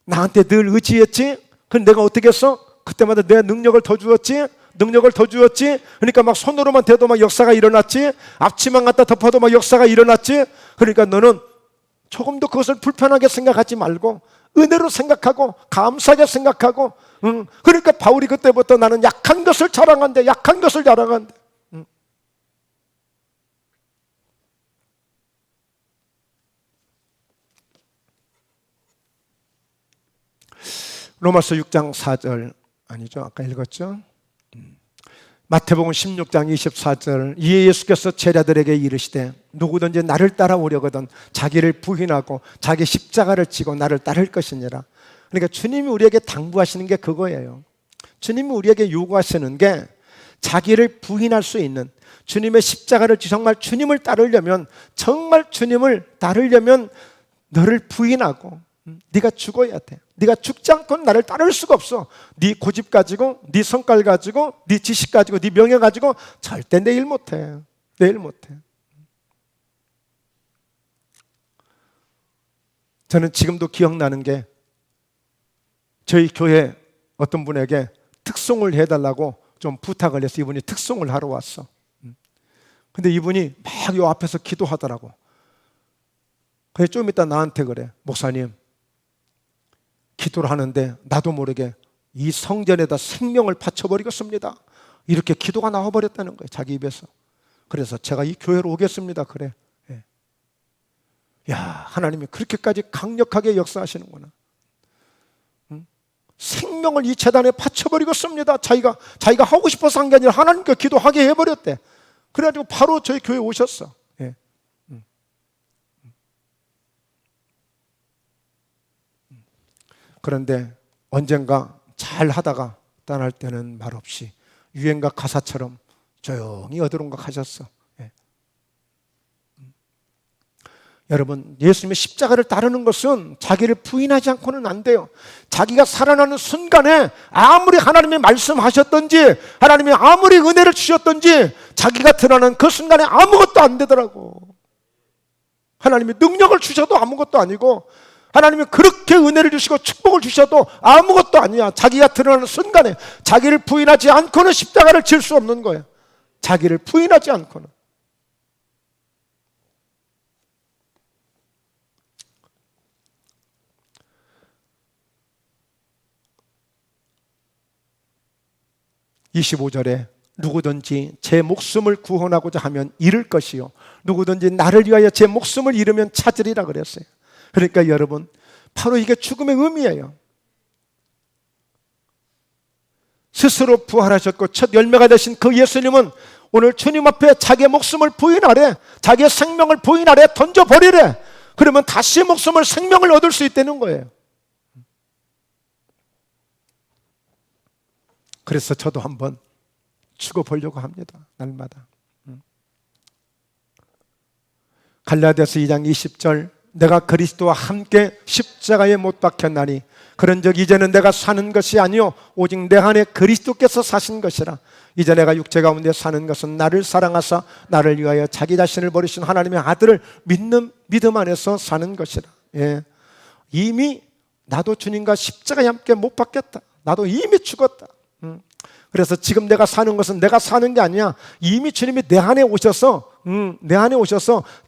나한테 늘 의지했지? 그럼 내가 어떻게 했어? 그때마다 내 능력을 더 주었지? 능력을 더 주었지? 그러니까 막 손으로만 대도 막 역사가 일어났지? 앞치만 갖다 덮어도 막 역사가 일어났지? 그러니까 너는 조금도 그것을 불편하게 생각하지 말고 은혜로 생각하고 감사하게 생각하고, 그러니까 바울이 그때부터 나는 약한 것을 자랑한대, 약한 것을 자랑한대. 로마서 6장 4절 아니죠? 아까 읽었죠? 마태복음 16장 24절, 이에 예수께서 제자들에게 이르시되 누구든지 나를 따라오려거든 자기를 부인하고 자기 십자가를 지고 나를 따를 것이니라. 그러니까 주님이 우리에게 당부하시는 게 그거예요. 주님이 우리에게 요구하시는 게 자기를 부인할 수 있는, 주님의 십자가를 정말 주님을 따르려면, 정말 주님을 따르려면 너를 부인하고 네가 죽어야 돼. 네가 죽지 않고는 나를 따를 수가 없어. 네 고집 가지고, 네 성깔 가지고, 네 지식 가지고, 네 명예 가지고 절대 내 일 못해. 내 일 못해. 저는 지금도 기억나는 게, 저희 교회 어떤 분에게 특송을 해달라고 좀 부탁을 해서 이분이 특송을 하러 왔어. 근데 이분이 막 요 앞에서 기도하더라고. 그래서 좀 이따 나한테 그래. 목사님, 기도를 하는데 나도 모르게 이 성전에다 생명을 바쳐버리겠습니다. 이렇게 기도가 나와버렸다는 거예요, 자기 입에서. 그래서 제가 이 교회로 오겠습니다. 그래. 예. 야, 하나님이 그렇게까지 강력하게 역사하시는구나. 생명을 이 재단에 바쳐버리겠습니다. 자기가 하고 싶어서 한 게 아니라 하나님께 기도하게 해버렸대. 그래가지고 바로 저희 교회에 오셨어. 예. 그런데 언젠가 잘 하다가 떠날 때는 말없이 유행가 가사처럼 조용히 어디론가 가셨어. 예. 여러분, 예수님의 십자가를 따르는 것은 자기를 부인하지 않고는 안 돼요. 자기가 살아나는 순간에 아무리 하나님이 말씀하셨던지, 하나님이 아무리 은혜를 주셨던지, 자기가 드러나는 그 순간에 아무것도 안 되더라고. 하나님이 능력을 주셔도 아무것도 아니고, 하나님이 그렇게 은혜를 주시고 축복을 주셔도 아무것도 아니야. 자기가 드러나는 순간에 자기를 부인하지 않고는 십자가를 질 수 없는 거예요. 자기를 부인하지 않고는. (25절에) 누구든지 제 목숨을 구원하고자 하면 잃을 것이요 누구든지 나를 위하여 제 목숨을 잃으면 찾으리라 그랬어요. 그러니까 여러분, 바로 이게 죽음의 의미예요. 스스로 부활하셨고 첫 열매가 되신 그 예수님은 오늘 주님 앞에 자기의 목숨을 부인하래, 자기의 생명을 부인하래, 던져버리래. 그러면 다시 목숨을, 생명을 얻을 수 있다는 거예요. 그래서 저도 한번 죽어보려고 합니다. 날마다. 갈라디아서 2장 20절, 내가 그리스도와 함께 십자가에 못 박혔나니 그런즉 이제는 내가 사는 것이 아니요 오직 내 안에 그리스도께서 사신 것이라. 이제 내가 육체 가운데 사는 것은 나를 사랑하사 나를 위하여 자기 자신을 버리신 하나님의 아들을 믿는 믿음 안에서 사는 것이라. 예. 이미 나도 주님과 십자가에 함께 못 박혔다. 나도 이미 죽었다. 그래서 지금 내가 사는 것은 내가 사는 게 아니야. 이미 주님이 내 안에 오셔서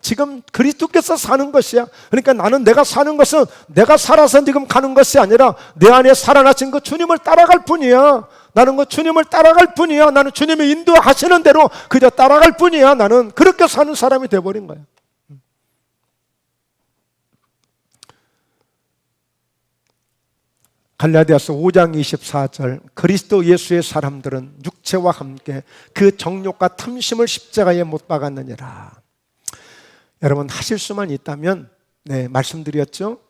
지금 그리스도께서 사는 것이야. 그러니까 나는 내가 사는 것은 내가 살아서 지금 가는 것이 아니라 내 안에 살아나신 그 주님을 따라갈 뿐이야. 나는 그 주님을 따라갈 뿐이야. 나는 주님이 인도하시는 대로 그저 따라갈 뿐이야. 나는 그렇게 사는 사람이 돼버린 거야. 갈라디아서 5장 24절, 그리스도 예수의 사람들은 육체와 함께 그 정욕과 탐심을 십자가에 못 박았느니라. 여러분, 하실 수만 있다면 말씀드렸죠.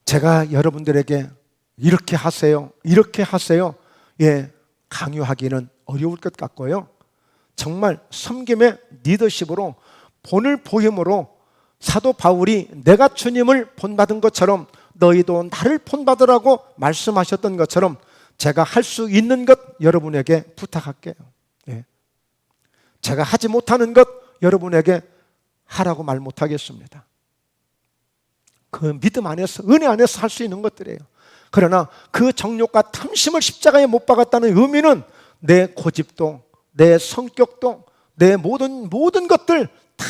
제가 여러분들에게 이렇게 하세요, 이렇게 하세요, 강요하기는 어려울 것 같고요. 정말 섬김의 리더십으로, 본을 보임으로 사도 바울이 내가 주님을 본받은 것처럼 너희도 나를 본받으라고 말씀하셨던 것처럼 제가 할 수 있는 것 여러분에게 부탁할게요. 제가 하지 못하는 것 여러분에게 하라고 말 못하겠습니다. 그 믿음 안에서, 은혜 안에서 할 수 있는 것들이에요. 그러나 그 정욕과 탐심을 십자가에 못 박았다는 의미는 내 고집도, 내 성격도, 내 모든 것들 다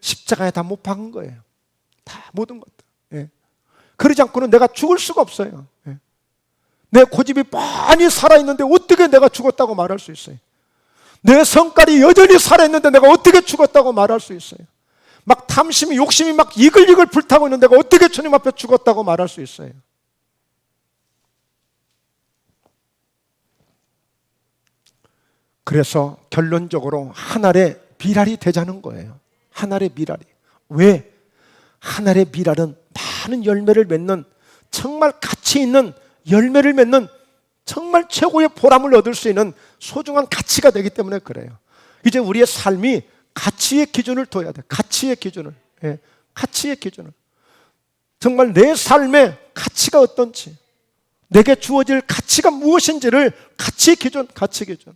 십자가에 다 못 박은 거예요. 다 모든 것들. 예. 그러지 않고는 내가 죽을 수가 없어요. 예. 내 고집이 뻔히 살아있는데 어떻게 내가 죽었다고 말할 수 있어요? 내 성깔이 여전히 살아있는데 내가 어떻게 죽었다고 말할 수 있어요? 막 탐심이 욕심이 막 이글이글 불타고 있는데 내가 어떻게 주님 앞에 죽었다고 말할 수 있어요? 그래서 결론적으로 하늘의 미랄이 되자는 거예요. 하늘의 미랄이. 왜? 하늘의 미랄은 많은 열매를 맺는, 정말 가치 있는 열매를 맺는, 정말 최고의 보람을 얻을 수 있는 소중한 가치가 되기 때문에 그래요. 이제 우리의 삶이 가치의 기준을 둬야 돼. 가치의 기준을. 예, 가치의 기준을. 정말 내 삶의 가치가 어떤지, 내게 주어질 가치가 무엇인지를 가치 기준, 가치 기준.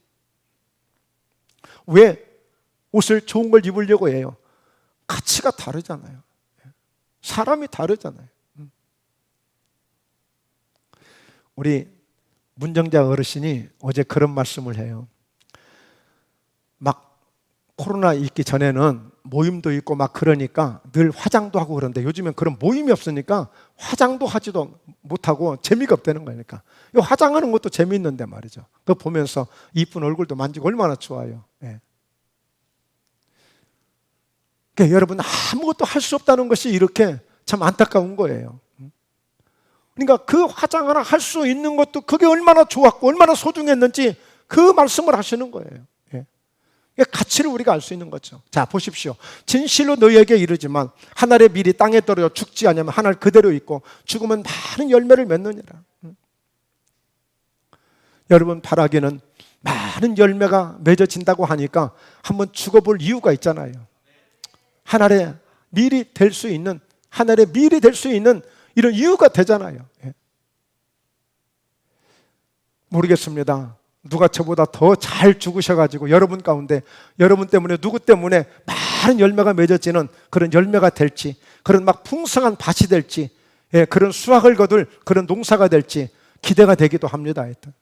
왜 옷을 좋은 걸 입으려고 해요? 가치가 다르잖아요. 사람이 다르잖아요. 우리 문정자 어르신이 어제 그런 말씀을 해요. 막 코로나 있기 전에는 모임도 있고 막 그러니까 늘 화장도 하고 그런데 요즘엔 그런 모임이 없으니까 화장도 하지도 못하고 재미가 없다는 거니까. 화장하는 것도 재미있는데 말이죠. 그거 보면서 이쁜 얼굴도 만지고 얼마나 좋아요. 예. 그러니까 여러분, 아무것도 할 수 없다는 것이 이렇게 참 안타까운 거예요. 그러니까 그 화장 하나 할 수 있는 것도 그게 얼마나 좋았고 얼마나 소중했는지 그 말씀을 하시는 거예요. 예. 가치를 우리가 알 수 있는 거죠. 자, 보십시오. 진실로 너희에게 이르지만 하늘의 밀이 땅에 떨어져 죽지 않으면 하늘 그대로 있고 죽으면 많은 열매를 맺느니라. 여러분, 바라기는 많은 열매가 맺어진다고 하니까 한번 죽어볼 이유가 있잖아요. 하늘의 밀이 될 수 있는, 하늘의 밀이 될 수 있는 이런 이유가 되잖아요. 예. 모르겠습니다. 누가 저보다 더 잘 죽으셔가지고 여러분 가운데, 여러분 때문에, 누구 때문에 많은 열매가 맺어지는 그런 열매가 될지, 그런 막 풍성한 밭이 될지, 예, 그런 수확을 거둘 그런 농사가 될지 기대가 되기도 합니다. 하여튼.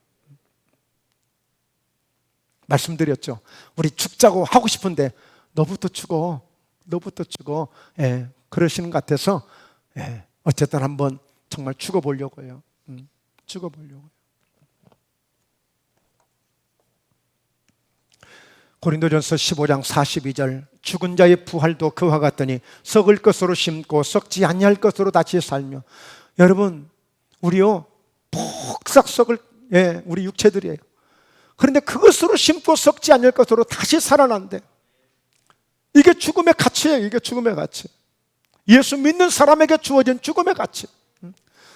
말씀드렸죠. 우리 죽자고 하고 싶은데 너부터 죽어, 너부터 죽어. 예, 그러시는 것 같아서 예, 어쨌든 한번 정말 죽어보려고요. 죽어보려고요. 고린도전서 15장 42절, 죽은 자의 부활도 그와 같더니 썩을 것으로 심고 썩지 아니할 것으로 다시 살며. 여러분, 우리요 폭삭 썩을, 예, 우리 육체들이에요. 그런데 그것으로 심고 썩지 않을 것으로 다시 살아난대. 이게 죽음의 가치예요. 이게 죽음의 가치. 예수 믿는 사람에게 주어진 죽음의 가치.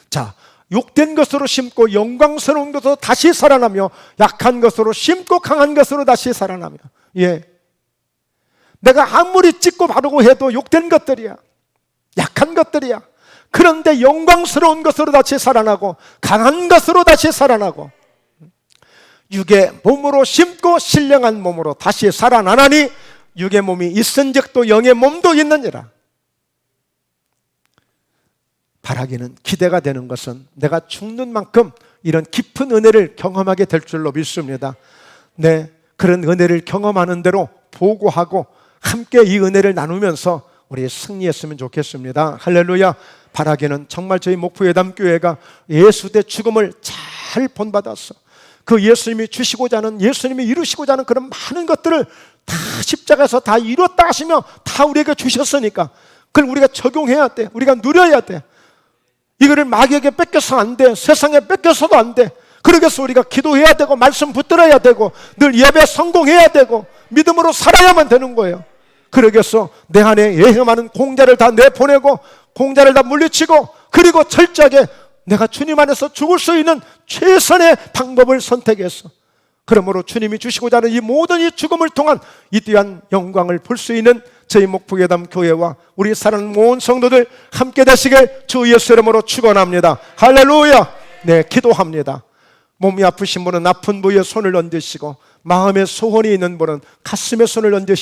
자, 욕된 것으로 심고 영광스러운 것으로 다시 살아나며 약한 것으로 심고 강한 것으로 다시 살아나며. 예, 내가 아무리 찢고 바르고 해도 욕된 것들이야, 약한 것들이야. 그런데 영광스러운 것으로 다시 살아나고 강한 것으로 다시 살아나고 육의 몸으로 심고 신령한 몸으로 다시 살아나나니 육의 몸이 있은즉 또 영의 몸도 있느니라. 바라기는, 기대가 되는 것은 내가 죽는 만큼 이런 깊은 은혜를 경험하게 될 줄로 믿습니다. 네, 그런 은혜를 경험하는 대로 보고하고 함께 이 은혜를 나누면서 우리 승리했으면 좋겠습니다. 할렐루야. 바라기는 정말 저희 목포예담교회가 예수 대 죽음을 잘 본받았어. 그 예수님이 주시고자 하는, 예수님이 이루시고자 하는 그런 많은 것들을 다 십자가에서 다 이뤘다 하시며 다 우리에게 주셨으니까 그걸 우리가 적용해야 돼. 우리가 누려야 돼. 이거를 마귀에게 뺏겨서 안 돼. 세상에 뺏겨서도 안 돼. 그러겠어. 우리가 기도해야 되고 말씀 붙들어야 되고 늘 예배 성공해야 되고 믿음으로 살아야만 되는 거예요. 그러겠어. 내 안에 예행하는 공자를 다 내보내고 공자를 다 물리치고 그리고 철저하게 내가 주님 안에서 죽을 수 있는 최선의 방법을 선택했어. 그러므로 주님이 주시고자 하는 이 모든 이 죽음을 통한 이 귀한 영광을 볼 수 있는 저희 목포예담 교회와 우리 사랑하는 모든 성도들 함께 되시길 주 예수 이름으로 축원합니다. 할렐루야. 네, 기도합니다. 몸이 아프신 분은 아픈 부위에 손을 얹으시고 마음에 소원이 있는 분은 가슴에 손을 얹으시고